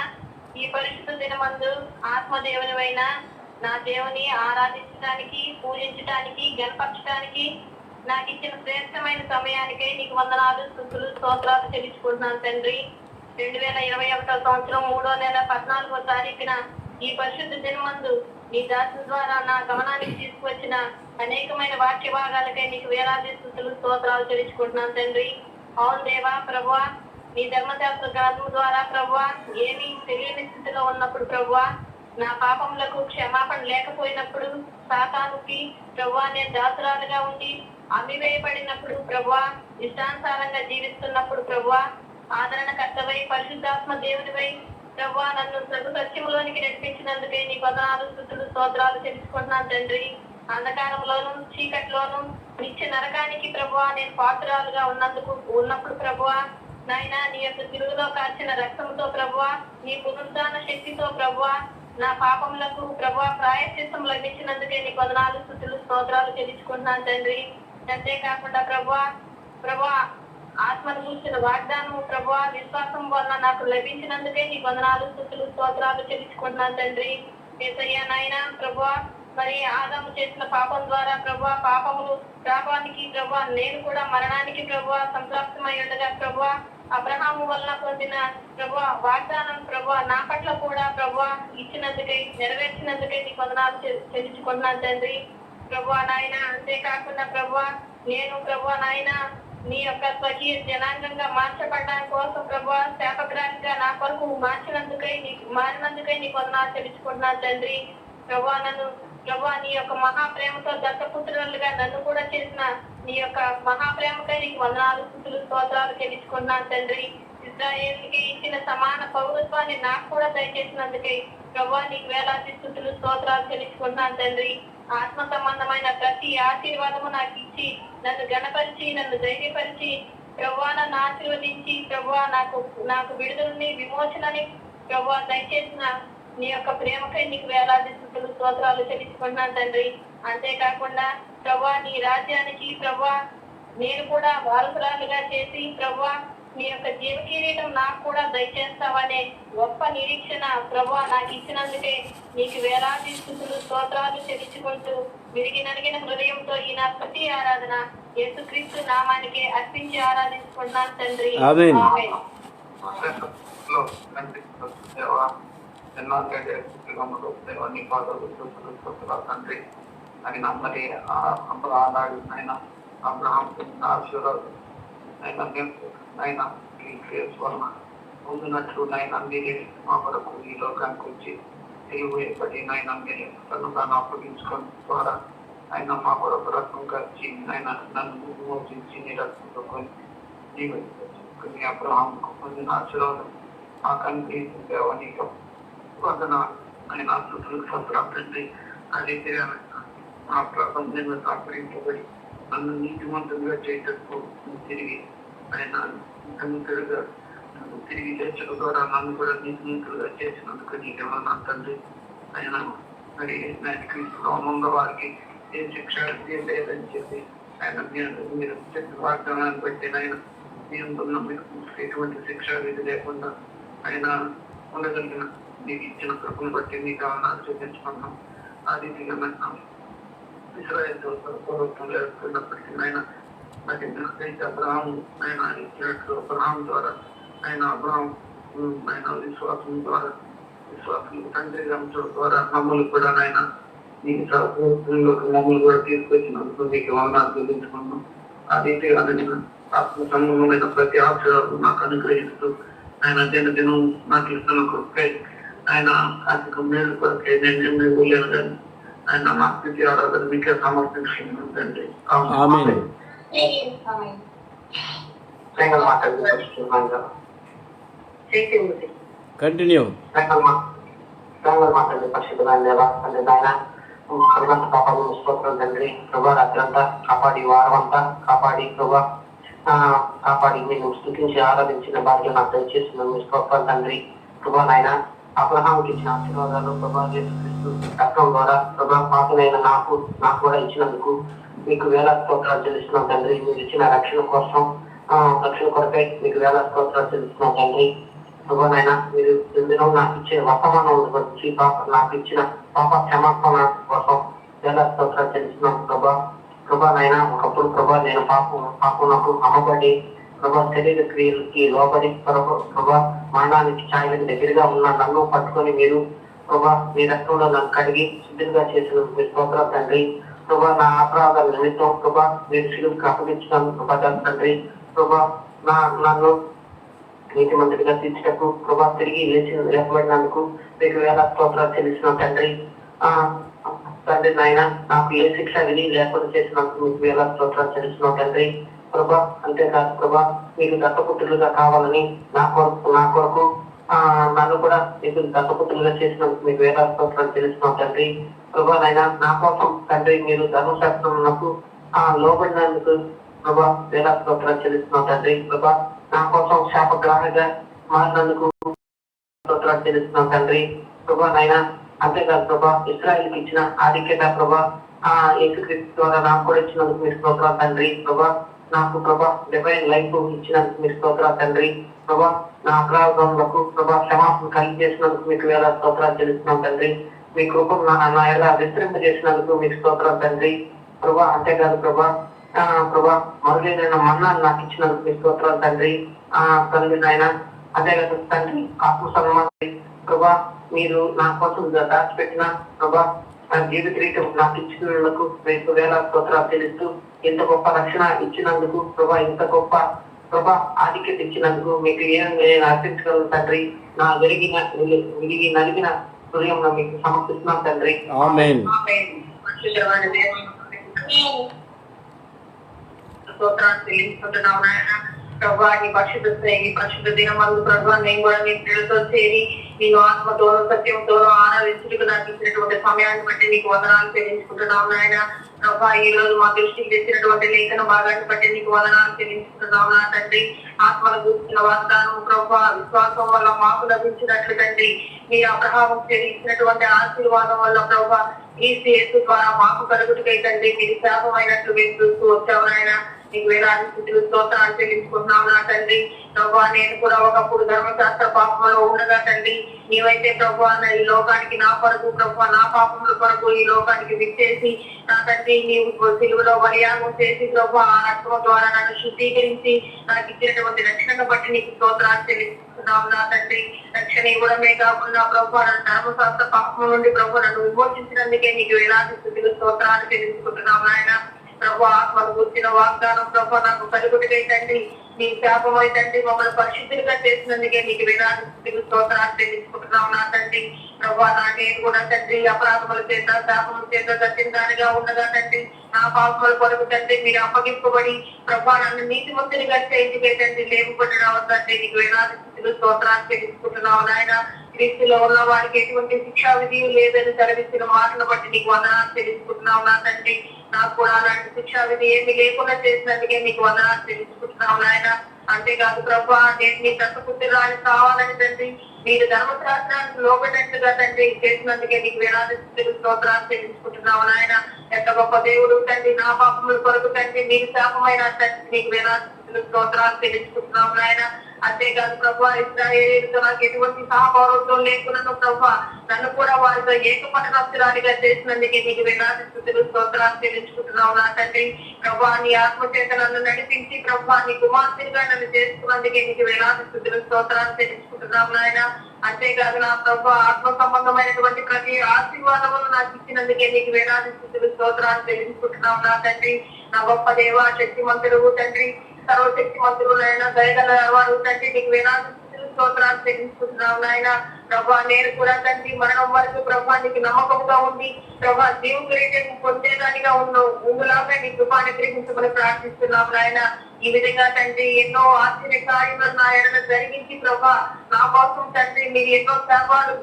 ఈ పరిశుద్ధ దినమందు ఆత్మదేవునివైన నా దేవుని ఆరాధించడానికి, పూజించడానికి, గణపరచడానికి నాకు ఇచ్చిన శ్రేష్టమైన సమయానికై నీకు వందనాలు, స్తుతులు, స్తోత్రాలు చెల్లించుకుంటున్నాను తండ్రి. 2021 సంవత్సరం 3వ నెల 14వ తారీఖున ఈ పరిశుద్ధ దినమందు నీ దాసుల ద్వారా నా గమనానికి తీసుకువచ్చిన అనేకమైన వాక్య భాగాలకై నీకు వేలాది స్తుతులు, స్తోత్రాలు చెల్లించుకుంటున్నాను తండ్రి. అవును దేవా, ప్రభువా, నీ ధర్మశాస్త్ర గ్రంథం ద్వారా ప్రభువా, ఏమీ తెలియని స్థితిలో ఉన్నప్పుడు ప్రభువా, నా పాపములకు క్షమాపణ లేకపోయినప్పుడు, సాతానుకి ప్రభువా నేను దాసురాలుగా ఉండి అమ్మివేయబడినప్పుడు ప్రభువా, ఇష్టానుసారంగా జీవిస్తున్నప్పుడు ప్రభువా, ఆదరణకర్తవై పరిశుద్ధాత్మ దేవునివై ప్రభువా నన్ను ప్రభు సత్యములోనికి నడిపించినందుకే నీ వందనాలు, స్తుతులు, స్తోత్రాలు తెలుసుకుంటున్నాను తండ్రి. అంధకారంలోను, చీకట్లోను, నిత్య నరకానికి ప్రభువా నేను పాత్రలుగా ఉన్నప్పుడు ప్రభువా, నాయన నీ యొక్క తిరుగులో కాల్చిన రక్తంతో ప్రభువా, నీ పునరుద్ధాన శక్తితో ప్రభువా, నా పాపములకు ప్రభువా ప్రాయశ్చిత్తం లభించినందుకే నీకు వందనాలు, స్తుతులు, స్తోత్రాలు చెల్లించుకుంటున్నాను తండ్రి. అంతేకాకుండా ప్రభువా ఆత్మను కూర్చిన వాగ్దానము ప్రభువా విశ్వాసం వలన నాకు లభించినందుకే నీకు వందనాలు, స్తుతులు, స్తోత్రాలు చెల్లించుకుంటున్నాను తండ్రి. యేసయ్యా నాయన ప్రభువా, మరి ఆదాము చేసిన పాపం ద్వారా ప్రభువా పాపానికి ప్రభువా నేను కూడా మరణానికి ప్రభువా సంప్రాప్తమై ఉండగా ప్రభువా అబ్రహాము వలన పొందిన ప్రభువా వాగ్దానం ప్రభువా నా పట్ల కూడా ప్రభువా ఇచ్చినందుకై, నెరవేర్చినందుకై నీకు వందనాలు చెల్లించుకుంటున్నాను తండ్రి. ప్రభువా నాయన అంతేకాకుండా ప్రభువా నేను ప్రభువా నాయన నీ యొక్క స్వకీయ జనాంగంగా మార్చబడడానికి కోసం ప్రభువా శాపగ్రాహిగా నా కొరకు మారినందుకై నీకు వందనాలు చెల్లించుకుంటున్నాను తండ్రి. ప్రభువా నీ యొక్క మహాప్రేమతో దత్తపుత్రులుగా నన్ను కూడా చేసిన నీ యొక్క మహాప్రేమకై నీకు వందనాలు, స్తుతులు, స్తోత్రాలు చెల్లించుకున్నాను తండ్రి. ఇశ్రాయేలుకి ఇచ్చిన సమాన పౌరత్వాన్ని నాకు కూడా దయచేసినందుకే ప్రభా నీకు వేలాది స్తుతులు స్తోత్రాలు చెల్లించుకుంటున్నాను తండ్రి. ఆత్మ సంబంధమైన ప్రతి ఆశీర్వాదము నాకు ఇచ్చి నన్ను గణపరిచి నన్ను ధైర్యపరిచి ప్రభా నన్ను ఆశీర్వదించి ప్రభా నాకు విడుదలని విమోచనని ప్రభా దయచేసిన నీ యొక్క ప్రేమకై నీకు వేలాది స్తుతులు స్తోత్రాలు చెల్లించుకుంటున్నాను తండ్రి. అంతేకాకుండా ప్రభా నీ రాజ్యానికి ప్రభా నేను కూడా వారసురాలుగా చేసి ప్రభా నీ యొక్క జీవ కిరీటం నాకు కూడా దయచేస్తావనే గొప్ప నిరీక్షణ ప్రభా నాకు ఇచ్చినందుకే నీకు వేలాది స్తుతులు స్తోత్రాలు చెల్లించుకుంటూ విరిగి నలిగిన హృదయంతో ఈ నా స్తుతి ఆరాధన యేసుక్రీస్తు నామానికి అర్పించి ఆరాధించుకుంటున్నాను తండ్రి. ఆమేన్. ఆమేన్. తండ్రి అని నమ్మని ఆనాడు ఆయన అబ్రహాం ఆశీర్వాదం ఆయన ఆయన వలన పొందినట్లు నాయన మీరే మా కొరకు ఈ లోకానికి వచ్చి తెలియబడి నాయన మీరే తను తాను అప్పగించుకోవడం ద్వారా ఆయన మా కొరకు రక్తం ఖర్చి ఆయన నన్ను మోచించి నీ రక్తంతో కొని అబ్రహాంకు పొందిన ఆశీర్వాదం ఆ కంటి దేవానికి వందన ఆయన స్తుతులకు స్తోత్రాలు తండ్రి. అదే ఆ ప్రపంచంలో సహకరించబడి నన్ను నీతిమంతులుగా చేయటకు తిరిగి ఆయన నీతిమంతులుగా తిరిగి చేర్చడం ద్వారా నన్ను కూడా నీతిమంతులుగా చేసినందుకు నీకేమన్నా తండ్రి. ఆయన మరి నేను క్రీస్తులో ఉన్న వారికి ఏ శిక్ష లేదని చెప్పి ఆయన మీరు చెప్పిన వాగ్దానాన్ని బట్టి ఆయన మీరు ఎటువంటి శిక్ష విధి లేకుండా ఆయన ఉండగలిగిన మీకు ఇచ్చిన కృపను బట్టి మీకు ఆనందాలు చూపించుకున్నాం. ఆ రీతిగా ఇశ్రాయేల్ పూర్వత్వం లేకున్నప్పటికీ ఆయన నాకు అబ్రహాం ఆయన ఇచ్చినట్లు అబ్రహాం ద్వారా ఆయన విశ్వాసం ద్వారా తండ్రి అంశం ద్వారా మమ్మల్ని కూడా ఆయన నీకు మమ్మల్ని కూడా తీసుకొచ్చినందుకు మీకు వందనాలు చూపించుకున్నాం. ఆ రీతిగా నేను ఆత్మ సంబంధమైన ప్రతి ఆశయాలు నాకు అనుగ్రహిస్తూ ఆయన దినం నాకు ఇస్తున్న కృపకై ఆయన ఆర్థిక మేలు కొరకై నేను వెళ్ళాను కానీ ఆయన మా స్థితి ఆరాధన మీకే సమర్పించుకుంటుందండి. కంటిన్యూ కాపాడి స్తోత్రం తండ్రి. ప్రభా రాత్రంతా కాపాడి వారం అంతా కాపాడి ప్రభా కాపాడి నేను స్థుతించి ఆరాధించిన భాగ్యం నాకు దయచేసిన మీ స్తోత్రం తండ్రి. ప్రభా నాయన అబ్రహాంకి ఇచ్చిన ఆశీర్వాదాలు ప్రభా యేసుక్రీస్తు రక్తం ద్వారా ప్రభా పాపనైన నాకు కూడా ఇచ్చినందుకు మీకు వేల స్తోత్రాలు చెల్లిస్తున్నాం తండ్రి. మీరు ఇచ్చిన రక్షణ కొరకై మీకు వేల స్తోత్రాలు చెల్లిస్తున్నాం తండ్రి. ప్రభా నాయన మీరు ఎందులో నాకు ఇచ్చే వర్తమానం వచ్చి నాకు ఇచ్చిన పాప క్షమాపణ కోసం వేల స్తోత్రాలు చెల్లిస్తున్నాం ప్రభా నాయన ఒకప్పుడు ప్రభా నేను పాపనకు అమ్మబడి ప్రభా శరీర క్రియలకి లోబడి ప్రభా మరణానికి ఛాయలకు దగ్గరగా ఉన్న నన్ను పట్టుకొని మీరు ప్రభా మీ రక్తంలో నన్ను కడిగి సిద్ధంగా చేసిన మీ స్తోత్రాలు తండ్రి. ప్రభా నా అపరాధాల నిమిత్తం ప్రభా మీరు శిలువుకి అప్పగించిన తండ్రి. ప్రభా నన్ను నీతి మంత్రిగా తీర్చటకు ప్రభా తిరిగి లేపబడినందుకు మీకు వేల స్తోత్రాలు చెల్లిసిన తండ్రి. తండ్రి నాయన నాకు ఏ శిక్ష విధి లేకుండా చేసినందుకు మీకు వేల స్తోత్రాలు చెల్లిస్తున్నాం తండ్రి. ప్రభా అంతేకాదు ప్రభా మీకు దత్తపుత్రులుగా కావాలని నా కొరకు నన్ను కూడా మీకు దత్తపుత్రులుగా చేసినందుకు మీకు వేల స్తోత్రాలు చెల్లిస్తున్నాం తండ్రి. ప్రభా నాయన నా కోసం తండ్రి మీరు ధర్మశాస్త్రమునకు లోబడినందుకు ప్రభా వేల స్తోత్రాలు చెల్లిస్తున్నాం తండ్రి. ప్రభా నా కోసం శాపగ్రాహిగా మారినందుకు స్తోత్రాలు చెల్లిస్తున్నాం తండ్రి. ప్రభా నాయన అంతేకాదు ప్రభా ఇశ్రాయేలుకి ఇచ్చిన ఆధిక్యత ప్రభా యేసుక్రీస్తు ద్వారా నాకు కూడా ఇచ్చినందుకు మీరు స్తోత్రాలు తండ్రి. ప్రభా నాకు ప్రభా డివైన్ లైఫ్ ఇచ్చినందుకు మీరు స్తోత్రాలు తండ్రి. ప్రభా నా అపరాధములకు ప్రభా క్షమాపణ కలిగి చేసినందుకు మీకు వేల స్తోత్రాలు చెల్లిస్తున్నాం తండ్రి. మీ కృపను నా ఎలా విస్తరింప చేసినందుకు మీకు స్తోత్రాలు తండ్రి. ప్రభా అంతేకాదు ప్రభా మరుగైన మన్నాన్ని నాకు ఇచ్చినందుకు మీ స్తోత్రాలు తండ్రి. తండ్రి నాయన అంతేకాదు తండ్రి ఆత్మ సంబంధి ప్రభా మీరు నా కోసం దాచిపెట్టిన ప్రభా జీవిత రీతి నాకు ఇచ్చినందుకు మీకు వేల స్తోత్రాలు చెల్లిస్తూ ఇంత గొప్ప రక్షణ ఇచ్చినందుకు ప్రభా ఇంత గొప్ప ప్రభా ఆధిక్యత ఇచ్చినందుకు మీకు నేను అర్పించగలను తండ్రి. నా విరిగి నలిగిన హృదయంలో మీకు సమర్పిస్తున్నాను తండ్రి. ఆమేన్. స్తోత్రాలు చెల్లించుకుంటున్నాం నాయన. ప్రభా నీ పరిశుద్ధ దినమందు ప్రభా నేను కూడా నీ పిల్లలతో చేరి నేను ఆత్మతోనూ సత్యంతోనూ ఆరాధించుటకు నాకు ఇచ్చినటువంటి సమయాన్ని బట్టి నీకు వందనాలు చెల్లించుకుంటున్నాం నాయన. ప్రభా ఈ రోజు మా దృష్టికి తెచ్చినటువంటి లేఖన భాగాన్ని బట్టి నీకు వందనాలు చెల్లించుకుంటున్నాం నా తండ్రి. ఆత్మను కూర్చున్న వాగ్దానం ప్రభా విశ్వాసం వల్ల మాకు లభించినట్లు తండ్రి, మీరు అబ్రహాము ఇచ్చినటువంటి ఆశీర్వాదం వల్ల ప్రభా ఈ యేసు ద్వారా మాకు కలుగుటకై తండ్రి మీరు శాపమైనట్లు మేము చూస్తూ వచ్చాము నాయన. నీకు వేలాది స్థితులు స్తోత్రాలు చెల్లించుకుంటున్నాం నా తండ్రి. ప్రభా నేను కూడా ఒకప్పుడు ధర్మశాస్త్ర పాపంలో ఉండగా తండ్రి, నీవైతే ప్రభా ఈ లోకానికి నా కొరకు ప్రభా నా పాపముల కొరకు ఈ లోకానికి విచ్చేసి నా తండ్రి నీవు సిలువలో బలియాగం చేసి ప్రభా ఆ రక్తం ద్వారా నన్ను శుద్ధీకరించి నాకు ఇచ్చినటువంటి రక్షణను బట్టి నీకు స్తోత్రాలు చెల్లించుకుంటున్నాం నా తండ్రి. రక్షణ ఇవ్వడమే కాకుండా ప్రభా ధర్మశాస్త్ర పాపం నుండి ప్రభా నన్ను విమోచించినందుకే నీకు వేలాది స్థితులు స్తోత్రాలు చెల్లించుకుంటున్నాం నాయన. ప్రభు ఆత్మను కూర్చిన వాగ్దానం ప్రభు నాకు కలుగుటకై తండ్రి నీ శాపమై తండ్రి మమ్మల్ని పరిశుద్ధులుగా చేసినందుకే నీకు వేలాది స్థితులు స్తోత్రాలు చెల్లించుకుంటున్నాం నా తండ్రి. ప్రభు నేను కూడా తండ్రి అపరాధముల చేత శాపముల చేత దర్శించానిగా ఉండగా తండ్రి నా పాపముల కొరకు తండ్రి మీరు అప్పగింపబడి ప్రభు నన్ను నీతిమంతునిగా చేయించుకే తండ్రి లేపుబడిన తండ్రి నీకు వేలాది స్థితులు స్తోత్రాలు చెల్లించుకుంటున్నావు నాయన. క్రీస్తులో ఉన్న వారికి ఎటువంటి శిక్షా విధి లేదని సెలవిచ్చిన మాటను బట్టి నీకు వందనాలు చెల్లించుకుంటున్నావు నా తండ్రి. నాకు కూడా అలాంటి శిక్షా విధి ఏమి లేకుండా చేసినందుకే నీకు వందనాలు చెల్లించుకుంటున్నావు నాయన. అంతేకాదు ప్రభా నేను నీ దత్తపుత్రురాలు కావాలని తండ్రి మీరు ధర్మశాస్త్రానికి లోబడినట్టుగా తండ్రి చేసినందుకే నీకు వేలాది స్థితులు స్తోత్రాలు చెల్లించుకుంటున్నావు నాయన. ఎంత గొప్ప దేవుడు తండ్రి నా పాపముల కొరకు తండ్రి మీరు శాపమైన తండ్రి నీకు వేలాది స్థితులు స్తోత్రాలు చెల్లించుకుంటున్నావు నాయన. అంతేకాదు ప్రభా ఇశ్రాయేలుతో నాకు ఎటువంటి సహపౌరత్వం లేకున్నాను ప్రభా నన్ను కూడా వారితో ఏకపట్టణస్తురాలిగా చేసినందుకే నీకు వేలాది స్థుతులు స్తోత్రాలు చెల్లించుకుంటున్నావు నా తండ్రి. ప్రభా నీ ఆత్మచేత నన్ను నడిపించి ప్రభా నీ కుమార్తెగా నన్ను చేసుకున్నందుకే నీకు వేలాది స్థుతులు స్తోత్రాలు చెల్లించుకుంటున్నావు నాయన. అంతేకాదు నా ప్రభా ఆత్మ సంబంధమైనటువంటి ప్రతి ఆశీర్వాదమును నాకు ఇచ్చినందుకే నీకు వేలాది స్థుతులు స్తోత్రాలు చెల్లించుకుంటున్నావు నా తండ్రి. నా గొప్ప దేవ శక్తిమంతుడు తండ్రి సర్వశక్తి మంత్రులైన దయగల వారు తండ్రి నీకు వేలాది స్తోత్రాలు చెల్లించుకుంటున్నావు నాయన. ప్రభా నేను కూడా తండ్రి మరణం వరకు ప్రభా నీకు నమ్మకంగా ఉండి ప్రభా జీవ కిరీటం పొందేదానిగా ఉన్నావు ఉంగులాగా నీ కృపాన్ని గ్రహించుకుని ప్రార్థిస్తున్నావు నాయన. ఈ విధంగా తండ్రి ఎన్నో ఆశ్చర్య కార్యములు నా ఎడల జరిగించి ప్రభా నా కోసం తండ్రి మీరు ఎన్నో సేవలు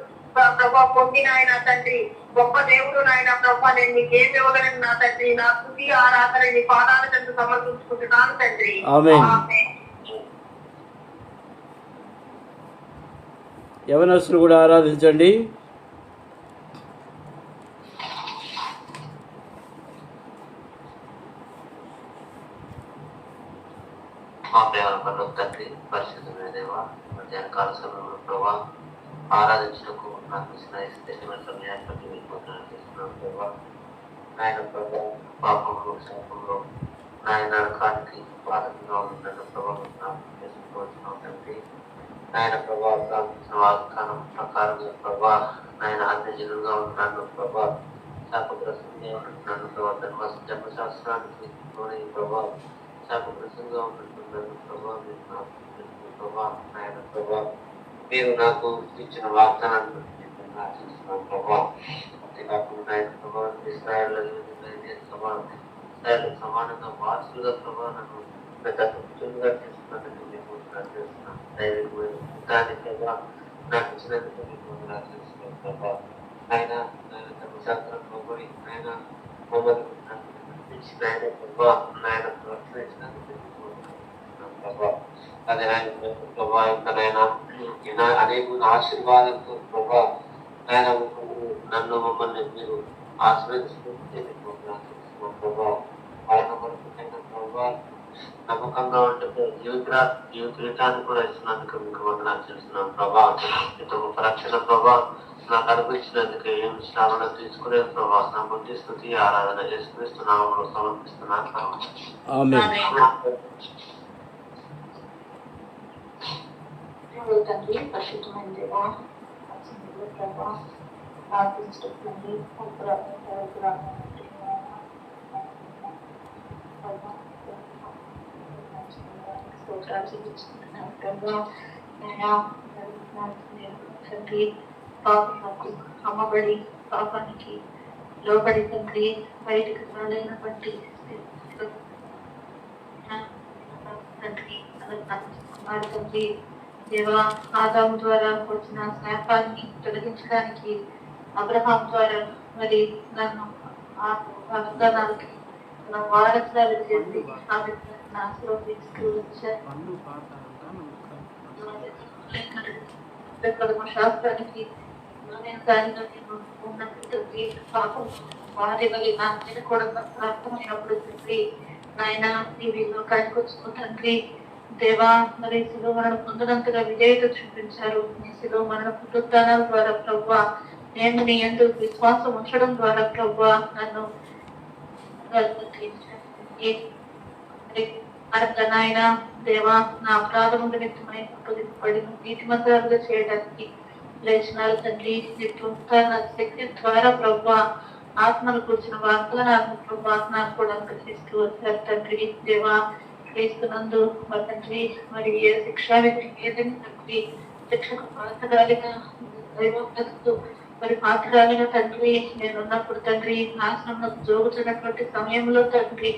ప్రభా పొందిన ఆయన తండ్రి గొప్ప దేవుడు నాయన. ప్రభా నేను నీకేం ఇవ్వగలను నా తండ్రి. నా స్తుతి ఆరాధన నీ పాదాల చెంత సమర్పించుకుంటున్నాను తండ్రి. ఆమేన్. యవనస్తులు కూడా ఆరాధించండి. మా ప్రేమ పనులు తండ్రి పరిశుద్ధమైన దేవ మధ్యాహ్న కాల సమయంలో ప్రభా ఆరాధించడానికి నాకు ఇష్టమైన సమయాన్ని బట్టి వెళ్ళిపోతున్నాను చేస్తున్నాను ప్రభా. ఆయన ప్రభా పాపంలో శాపంలో ఆయన నరకానికి బాధకంగా ఉంటున్న ప్రభావం చేసుకోవచ్చున్నాం తండ్రి. ఆయన ప్రభావం వాగ్దానం ప్రకారంగా ప్రభా ఆయన అన్యజనులుగా ఉంటున్నాను ప్రభా శాపగ్రస్తంగా ఉంటున్నాను ప్రభా జన్మశాస్త్రానికి ప్రభా శాపగ్రస్తంగా ఉంటున్నాను ప్రభా ప్రభా ఆయన ప్రభా మీరు నాకు ఇచ్చిన వాగ్దానాన్ని ఆశిస్తున్నాను ప్రభా. అంతేకాకుండా ఆయన ప్రభావం ఇశ్రాయేలు సమానంగా వారసులుగా ప్రభావ నన్ను దత్తపుత్రులుగా చేస్తున్నానని మేము ప్రార్థిస్తున్నాం. దాని ప్రభా నాకు ఇచ్చినందుకు మేము ప్రార్థిస్తున్నాం ప్రభా. ఆయన ఆయన ధర్మశాస్త్రంలో కూడా ఆయన మమ్మల్ని ఆయన ప్రభా ఆయన ప్రవర్తించినందుకు ప్రభా. అదే ఆయన ప్రభా ఇంకా అనేక ఆశీర్వాదంతో ప్రభా ఆయన నన్ను మమ్మల్ని మీరు ఆశీర్వదిస్తుంటే ప్రభా. ఆయన వరకు ప్రభా నమ్మకంగా ఉంటే జీవితాన్ని కూడా ఇస్తున్నందుకు మీకు వందనాలు చేస్తున్నాం ప్రభా. ఇంత గొప్ప రక్షణ ప్రభా నాకు అనిపించినందుకు ఏం శ్రమను తీసుకునే ప్రభా నా బుద్ధి స్థుతి ఆరాధన చేసుకునిస్తున్నాము సమర్పిస్తున్నాను. తండ్రి పరిశుద్ధమైన దేవా ప్రభా ప్రార్థించుకుంటుంది స్తోత్రాలు చెల్లించుకుంటున్నాను ప్రభా. తండ్రి పాపకు అమ్మబడి పాపానికి లోబడి తండ్రి బయటకు రాలేనటువంటి తండ్రి కుమారు తండ్రి దేవా, ఆదాము ద్వారా వచ్చిన శాపాన్ని తొలగించడానికి అబ్రహాం ద్వారా మరి నన్ను ఆ వాగ్దానాలకి వారసురాలు చేసి ఆ విధంగా ఆశీర్వదిస్తూ వచ్చారు. శాస్త్రానికి పాపం వారి వల్ల నా మీద కూడా అర్థమైనప్పుడు తండ్రి నాయన నీవి లోకానికి వచ్చిన తండ్రి దేవా, మరి శిలువ మరణ పొందినంతగా విధేయత చూపించారు. నీ శిలువ మరణ పునరుద్ధానాల ద్వారా ప్రభువా నేను నీ యందు విశ్వాసం ఉంచడం ద్వారా ప్రభువా నన్ను నాయన దేవా నా అపరాధము నిమిత్తమై అప్పగింపబడి నీతి మంత్రాలుగా చేయడానికి లేచినారు తండ్రి. నీ పునరుత్థాన శక్తి ద్వారా ప్రభువా ఆత్మను కూర్చున్న వాగ్దానాలను ప్రభువా నాకు కూడా అనుగ్రహిస్తూ వచ్చారు తండ్రి. దేవా క్రీస్తునందు మరి తండ్రి మరి ఏ శిక్షా విధి ఏదైనా తండ్రి శిక్షకు పాత్రగాలిగా దైవోక్తకు మరి పాత్రగాలిగా తండ్రి నేనున్నప్పుడు తండ్రి నాశనంలో జోగుతున్నటువంటి సమయంలో తండ్రి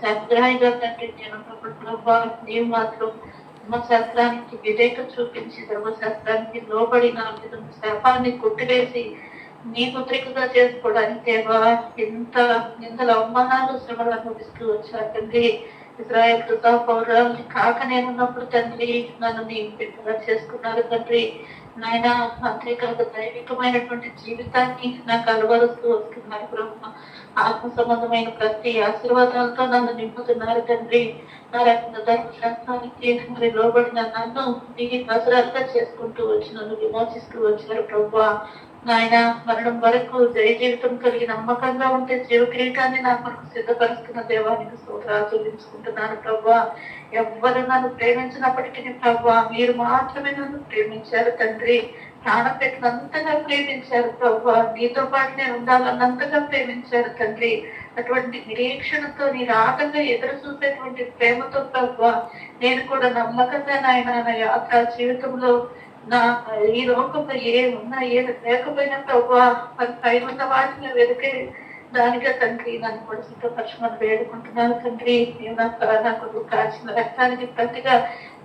శాస్త్రాయిగా తండ్రి నేనున్నప్పుడు ప్రభా నీవు మాత్రం ధర్మశాస్త్రానికి విధేయత చూపించి ధర్మశాస్త్రానికి లోబడి నా మీద శాపాన్ని కొట్టివేసి నీ పుత్రికగా చేసుకోవడానికి దేవా ఎంత నిందల అవమానాలు శ్రమలు అనుభవిస్తూ వచ్చారు తండ్రి. ఇజ్రాయెల్ పౌరాలని కాక నేనున్నప్పుడు తండ్రి నన్ను నీ బిడ్డగా చేసుకున్నారు తండ్రి. నాయన అంతేకాక దైవికమైనటువంటి జీవితాన్ని నాకు అలవరుస్తూ వస్తున్నారు బ్రహ్మ. ఆత్మ సంబంధమైన ప్రతి ఆశీర్వాదాలతో నన్ను నింపుతున్నారు తండ్రి. నా రకమైన ధర్మశాస్త్రానికి మరి లోబడిన నన్ను నీ దసరాలుగా చేసుకుంటూ వచ్చి నన్ను విమోచిస్తూ వచ్చారు ప్రభు. నాయన మరణం వరకు జయ జీవితం కలిగి నమ్మకంగా ఉంటే జీవ కిరీటాన్ని నా కొరకు సిద్ధపరుస్తున్న దేవానికి స్తోత్రాలు చెల్లించుకుంటున్నాను ప్రభా. ఎవ్వరు నన్ను ప్రేమించినప్పటికీ ప్రభా మీరు మాత్రమే నన్ను ప్రేమించారు తండ్రి. ప్రాణం పెట్టినంతగా ప్రేమించారు ప్రభా. నీతో పాటు నేను ఉండాలన్నంతగా ప్రేమించారు తండ్రి. అటువంటి నిరీక్షణతో నీ రాగంగా ఎదురు చూసేటువంటి ప్రేమతో ప్రభా నేను కూడా నమ్మకంగా నాయన నా యాత్ర జీవితంలో నా ఈ లోకంలో ఏ ఉన్నా ఏది లేకపోయినా ప్రభా మరి పై ఉన్న వాటిని వెతికే దానిగా తండ్రి నన్ను కూడా సిద్ధపరచమని వేడుకుంటున్నాను తండ్రి. నాకు కాల్చిన రక్తానికి ప్రతిగా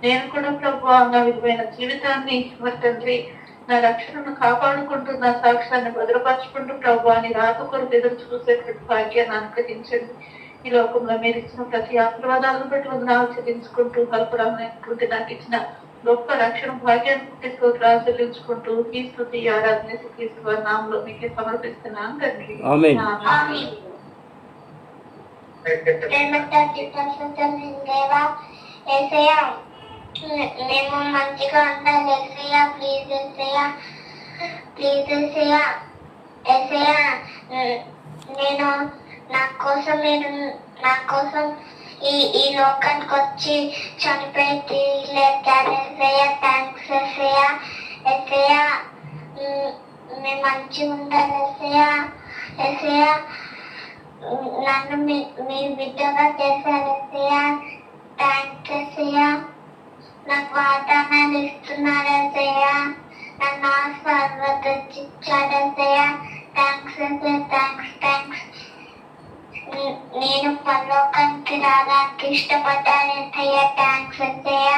నేను కూడా ప్రభు నా విలువైన జీవితాన్ని మరి తండ్రి నా రక్షణను కాపాడుకుంటూ నా సాక్ష్యాన్ని భద్రపరచుకుంటూ ప్రభు అని రాక కొరకు ఎదురు చూసేటువంటి భాగ్యాన్ని అనుగ్రహించండి. ఈ లోకంలో మీరు ఇచ్చిన ప్రతి ఆశీర్వాదాలను బట్టి వందనాలు చెల్లించుకుంటూ కల్పరామటువంటి నాకు ఇచ్చిన గొప్ప రక్షణ భాగ్యాన్ని చెల్లించుకుంటూ ఈ స్తుతి ఆరాధన క్రీస్తు నామంలో మీకే సమర్పిస్తున్నాను తండ్రి. మేము మంచిగా ఉండాలి ఎస్ఐయా. Please ఎస్ఐయా, please ఎస్ఐయా. ఎస్ఐయా నేను నా కోసం ఈ లోకానికి వచ్చి చనిపోయి తిరిగి లేచారు ఎస్ఐయా. థ్యాంక్స్ ఎస్ఐయా. ఎస్ఐయా మేము మంచిగా ఉండాలి ఎస్ఐయా. ఎస్ఐయా నన్ను మీ బిడ్డగా చేశారు ఎస్ఐయా. థ్యాంక్స్ ఎస్ఐయా. నాకు వాగ్దానాలు ఇస్తున్నారు ఎస్ఐయా. నన్ను ఆశీర్వదించారు ఎస్ఐయా. థ్యాంక్స్ ఎస్ఐయా. థ్యాంక్స్. నేను పరలోకానికి రావడానికి ఇష్టపడ్డాను ఎస్ఐయా. థ్యాంక్స్ ఎస్ఐయా.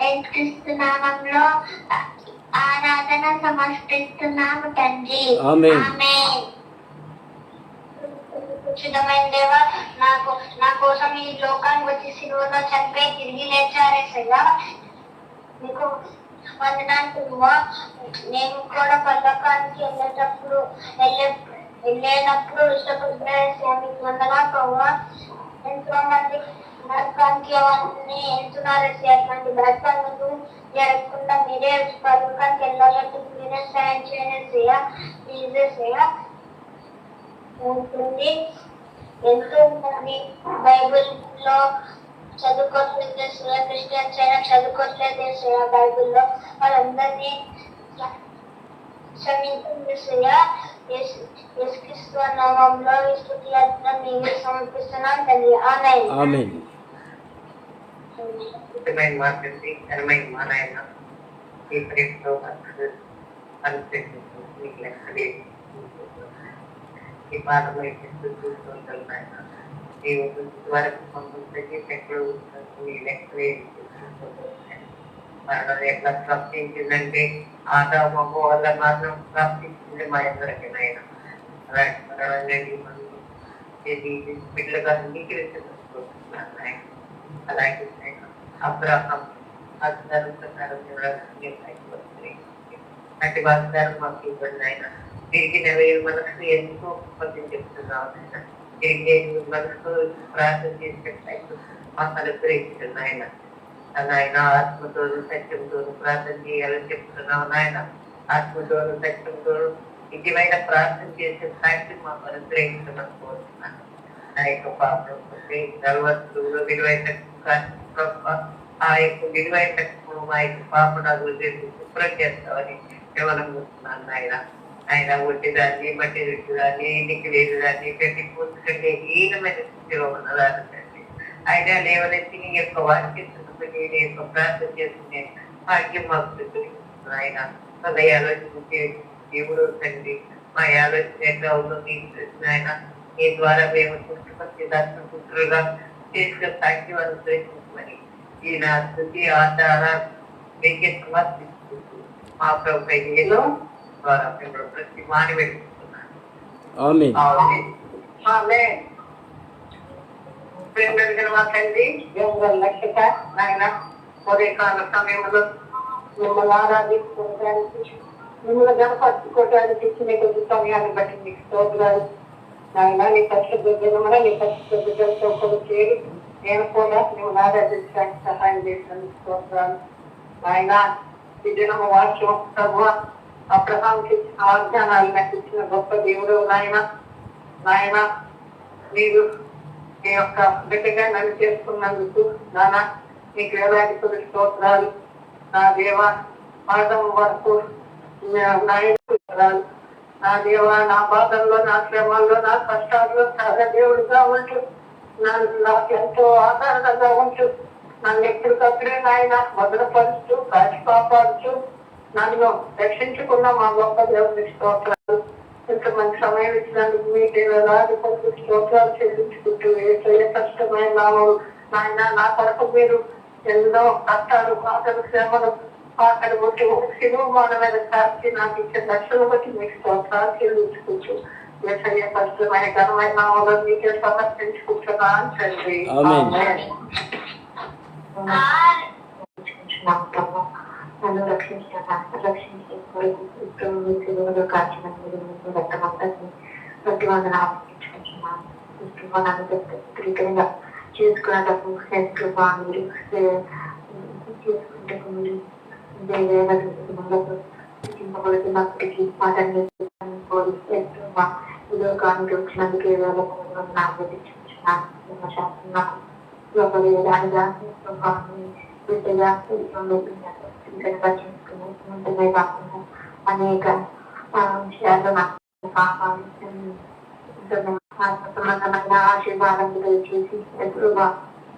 యేసుక్రీస్తు నామంలో ఆరాధన సమర్పిస్తున్నాము తండ్రి. ఆమేన్. శుద్ధమైన దేవా, నా కోసం ఈ లోకానికి వచ్చి సిలువలో చనిపోయి తిరిగి లేచారేసయ్యా. నీకు వందనాలు ప్రభువా. నేను కూడా పరలోకానికి వెళ్ళేటప్పుడు ఇష్టపడుతున్నా మీకు వందనాలు ప్రభువా. ఎంతో మంది నరకానికి అవన్నీ వెళ్తున్నారేసి అటువంటి నరకాలను జరగకుండా మీరే పరలోకానికి వెళ్ళాలంటే మీరే సాయం చేయనేసయ్యా. ప్లీజ్ ఎస్ఐయా. ఉంటుంది ఎంతో మంది బైబిల్లో చదువుకోవట్లేదు క్రిస్టియన్స్ అయినా చదువుకోవట్లేదు బైబిల్లో వాళ్ళందరినీ క్షమించేసయ్యా. యేసుక్రీస్తు నామములో ఈ స్తుతి యాత్ర మీకు సమర్పిస్తున్నాను తండ్రి. ఆమేన్. ఈ ప్రేమతో అనుసరిస్తూ మీకు లెక్కలేదు ఈ పాటలో చూస్తుంటారు ఈ వరకు పంపించి ఎక్కడ మరణం ఎట్లా ప్రాప్తించిందంటే ఆదాము వల్ల మరణం ప్రాప్తించింది మా ఇద్దరికి నాయన. అలాంటి మరణాన్ని మనం బిడ్డలుగా అంగీకరించుకుంటున్నాను నాయన. అలాగే అబ్రాహం వాగ్దానం ప్రకారం అటు వాగ్దానం మాకు ఇవ్వండి ఆయన. తిరిగి నెరవేరు మనసు ఎందుకో గొప్పది చెప్తున్నావు ఆయన. తిరిగి మనసు ప్రార్థన చేసినట్టు మాకు అనుగ్రహించండి నాయన. నాయన ఆత్మతోను సత్యంతోను ప్రార్థన చేయాలని చెప్తున్నావు నాయన. ఆత్మతోను సత్యంతోను నిజమైన ప్రార్థన చేసే సాక్షి మాకు అనుగ్రహించమని కోరుతున్నాను. నా యొక్క పాపం నలవత్తులు విలువైన ఆ యొక్క విలువైన మా యొక్క పాపను శుభ్రం చేస్తామని కేవలం చూస్తున్నాను నాయన. ఆయన ఒట్టిదాన్ని మట్టి రుచిదాన్ని ఇంటికి లేదుదాన్ని ప్రతి పూర్తి కంటే హీనమైన స్థితిలో ఉన్నదాన్ని ఆయన లేవనెత్తి నీ యొక్క వాక్యం నీ యొక్క ప్రార్థన చేసుకునే భాగ్యం మాకు ఆయన. అలా ఆలోచించే దేవుడు తండ్రి మా ఆలోచన ఎట్లా ఉందో నీకు ఆయన. నీ ద్వారా మేము పుట్టుకొచ్చి దర్శకులుగా చేసిన సాక్ష్యం అనుసరించమని ఈ నా స్థుతి ఆధార మీకే సమర్పిస్తూ మా ప్రభుత్వ ద్వారా మేము ప్రతి మాని పెట్టుకుంటున్నాను. మా తండ్రి దేవుడు లక్ష్యత నాయన ఉదయకాల సమయంలో మిమ్మల్ని ఆరాధించుకోవడానికి మిమ్మల్ని గణపరచుకోవడానికి ఇచ్చిన కొద్ది సమయాన్ని బట్టి మీకు స్తోత్రాలు నాయన. నీ పరిశుద్ధ జనమున నీ పరిశుద్ధ బిడ్డలతో కూడా చేరి నేను కూడా మిమ్మల్ని ఆరాధించడానికి సహాయం చేసినందుకు స్తోత్రాలు నాయన. ఈ దినము వాక్యం ప్రభు అబ్రహాంకి ఇచ్చిన వాగ్దానాలు నాకు ఇచ్చిన గొప్ప దేవుడు నాయన. నాయన మీరు నీ యొక్క బిడ్డగా నన్ను చేసుకున్నందుకు నాన్న నీకు వేలాది కొద్ది స్తోత్రాలు నా దేవ. పాదం వరకు నాయకురాలు నా దేవ. నా బాధల్లో నా శ్రమాల్లో నా కష్టాల్లో చాలా దేవుడిగా ఉంటూ నాకు ఎంతో ఆధారంగా ఉంటూ నన్ను ఎప్పటికప్పుడే నాయన భద్రపరుస్తూ కాచి కాపాడుతూ నన్ను రక్షించుకున్న మా గొప్ప దేవుడి స్తోత్రాలు. ఇంతమంది సమయం ఇచ్చినందుకు మీకు వేలాది కొద్ది స్తోత్రాలు చెల్లించుకుంటూ ఏ కష్టమైన నాయన నా కొరకు మీరు ఎన్నో కష్టాలు బాధలు శ్రమలు అక్కడ బట్టి సినిమానమైన సాక్షి నాకు ఇచ్చే దర్శనం బట్టి మీకు స్తోత్రాలు చెల్లించుకుంటూ ఏ కష్టమైన ఘనమైన నామలో మీకే సమర్పించుకుంటున్నాను తండ్రి. నన్ను రక్షించే కొరకు కాచిన ప్రతి వందన ఆపించుకుంటున్నాను. చేసుకున్నటప్పుడు మీరు చేసుకుంటే చింపబడుతున్నప్పటికీ మాటని ఇదో కానీ వచ్చినందుకే బిడ్డగా చేసుకునే కాకుండా అనేక విషయాల్లో నాకు సంబంధమైన ఆశీర్వాదాలు దయచేసి ఎదురుగా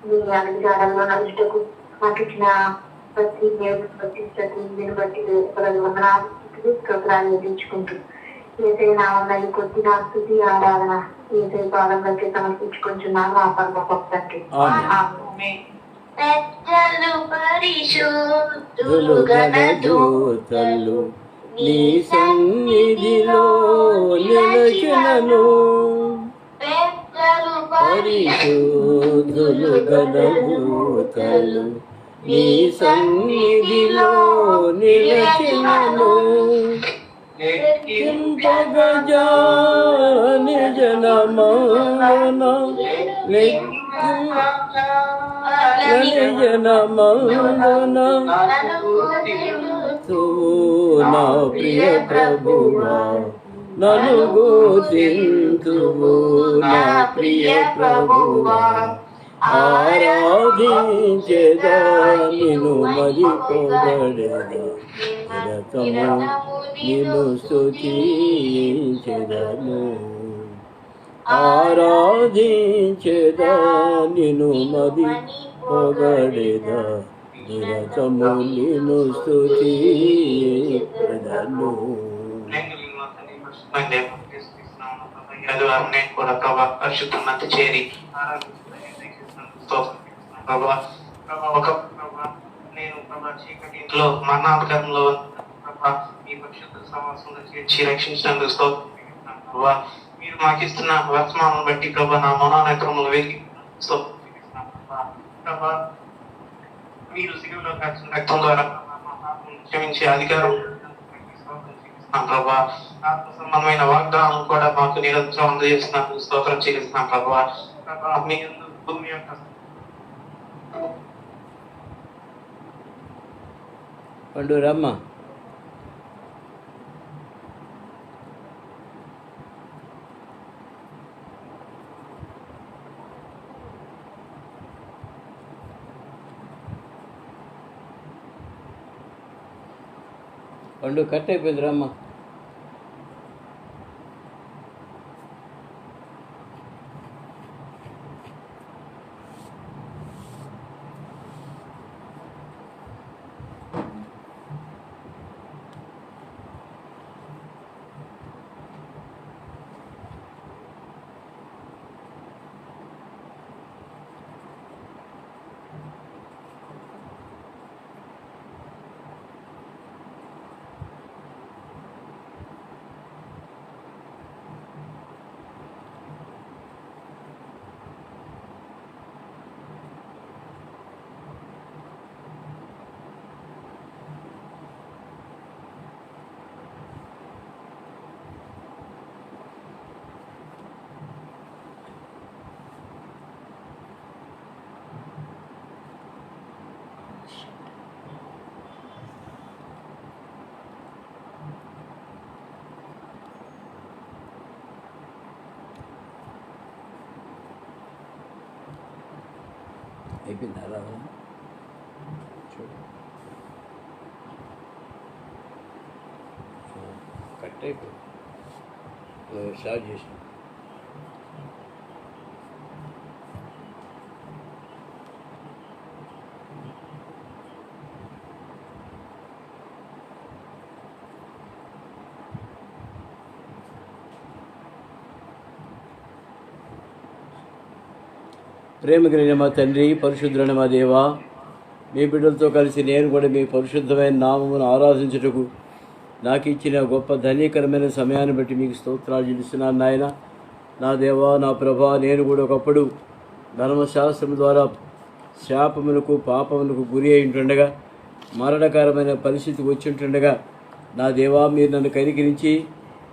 మీ అధికారంలో నలుటకు నాకు ఇచ్చిన ప్రతి దేవుని బట్టి ప్రతి దీన్ని బట్టి వందనాలు ఎదించుకుంటూ ఏసై నామన్న ఈ కొద్ది నా స్థుతి ఆరాధన ఏసై పాదంలోకి సమర్పించుకుంటున్నాను. ఆ పరమపండి. పెద్దలు పరిశుద్ధులు గణదూతలు నీ సన్నిధిలో నిలచులను. పెద్దలు పరిశుద్ధులు గణదూతలు నీ సన్నిధిలో నిలచులను. జనమన నా ప్రియ ప్రభువా నన్ను గుర్తింతువు. నా ప్రియ ప్రభువా ఆరాధించెదా నిన్ను మరి పొగడెదా నిన్ను స్తుతించెదను. ఆరాధించెదా నిన్ను మరి పొగడెదా నిరతము నిన్ను స్తుతించెదను. నేను కూడా ప్రభా పరిశుద్ధమంత చేరి ప్రభా ఒక ప్రభా నేను ప్రభా చీకటి ఇంట్లో మరణాంతకంలో ప్రభా మీ పరిశుద్ధ సమాసంలో చేర్చి రక్షించినందుకు స్తోత్రం ప్రభా. మీరు మాకు ఇస్తున్న వర్తమానం బట్టి ప్రభా నా మనోనేత్రములు వెలిగి ప్రభా మీరు సిలువలో కాచిన రక్తం ద్వారా క్షమించే అధికారం ప్రభా. ఆత్మ సంబంధమైన వాగ్దానం కూడా మాకు నిరంతరం అందజేస్తున్నందుకు స్తోత్రం చెల్లిస్తున్నాం ప్రభా. ప్రభా మీ భూమి యొక్క పండు రమ్మ. పండు కట్ అయిపోయింది రమ్మ. అయిపోయింది ఆరాధన. చూడు కట్ అయిపోయింది. స్టార్ట్ చేసిన ప్రేమ కలిగిన మా తండ్రి, పరిశుద్ధులైన మా దేవా, మీ బిడ్డలతో కలిసి నేను కూడా మీ పరిశుద్ధమైన నామమును ఆరాధించుటకు నాకు ఇచ్చిన గొప్ప ధన్యకరమైన సమయాన్ని బట్టి మీకు స్తోత్రాలు చెల్లిస్తున్నాను నాయన. నా దేవా, నా ప్రభా, నేను కూడా ఒకప్పుడు ధర్మశాస్త్రం ద్వారా శాపములకు పాపములకు గురి అయి ఉంటుండగా, మరణకరమైన పరిస్థితి వచ్చి ఉంటుండగా, నా దేవా, మీరు నన్ను కనికరించి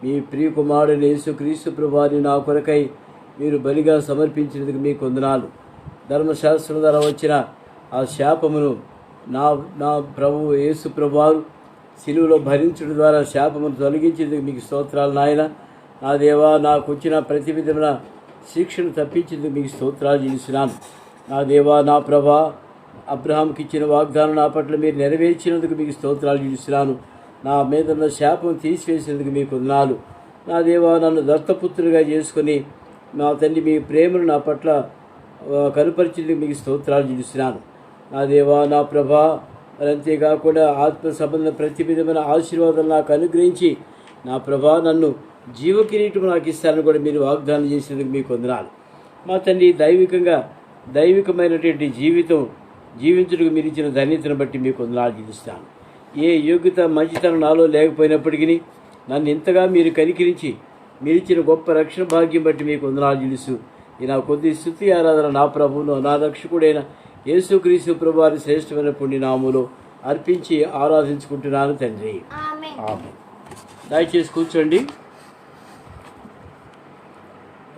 మీ ప్రియ కుమారుడైన యేసుక్రీస్తు ప్రభువాని నా కొరకై మీరు బలిగా సమర్పించినందుకు మీకు వందనాలు. ధర్మశాస్త్రం ద్వారా వచ్చిన ఆ శాపమును నా ప్రభువు యేసు ప్రభువారు సిలువలో భరించడం ద్వారా శాపమును తొలగించేందుకు మీకు స్తోత్రాలు నాయన. నా దేవా, నాకు వచ్చిన ప్రతి విధమైన శిక్షను తప్పించేందుకు మీకు స్తోత్రాలు చెల్లిస్తున్నాను. నా దేవా, నా ప్రభా, అబ్రహాంకి ఇచ్చిన వాగ్దానం నా పట్ల మీరు నెరవేర్చినందుకు మీకు స్తోత్రాలు చెల్లిస్తున్నాను. నా మీద ఉన్న శాపం తీసివేసినందుకు మీకు వందనాలు. నా దేవా, నన్ను దత్తపుత్రుడిగా చేసుకొని నా తండ్రి మీ ప్రేమను నా పట్ల కనుపరిచేందుకు మీకు స్తోత్రాలు చెల్లిస్తున్నాను. నా దేవా, నా ప్రభా, మరి అంతేకాకుండా ఆత్మ సంబంధ ప్రతి విధమైన ఆశీర్వాదాలు నాకు అనుగ్రహించి నా ప్రభా నన్ను జీవకిరీటం నాకు ఇస్తారని కూడా మీరు వాగ్దానం చేసినందుకు మీకు వందనాలు. మా తండ్రి, దైవికమైనటువంటి జీవితం జీవించుటకు మీరు ఇచ్చిన ధన్యతను బట్టి మీకు వందనాలు చెల్లిస్తాను. ఏ యోగ్యత మంచితనం నాలో లేకపోయినప్పటికీ నన్ను ఇంతగా మీరు కనికరించి మీరు ఇచ్చిన గొప్ప రక్షణ భాగ్యం బట్టి మీకు వందనాలు చెల్లిస్తూ ఈ నా కొద్ది స్తుతి ఆరాధన నా ప్రభువును నా రక్షకుడైన యేసుక్రీస్తు ప్రభువారి శ్రేష్టమైన పుణ్యనామములో అర్పించి ఆరాధించుకుంటున్నాను తండ్రి. ఆమేన్. దయచేసి కూర్చోండి.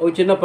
ఒక చిన్న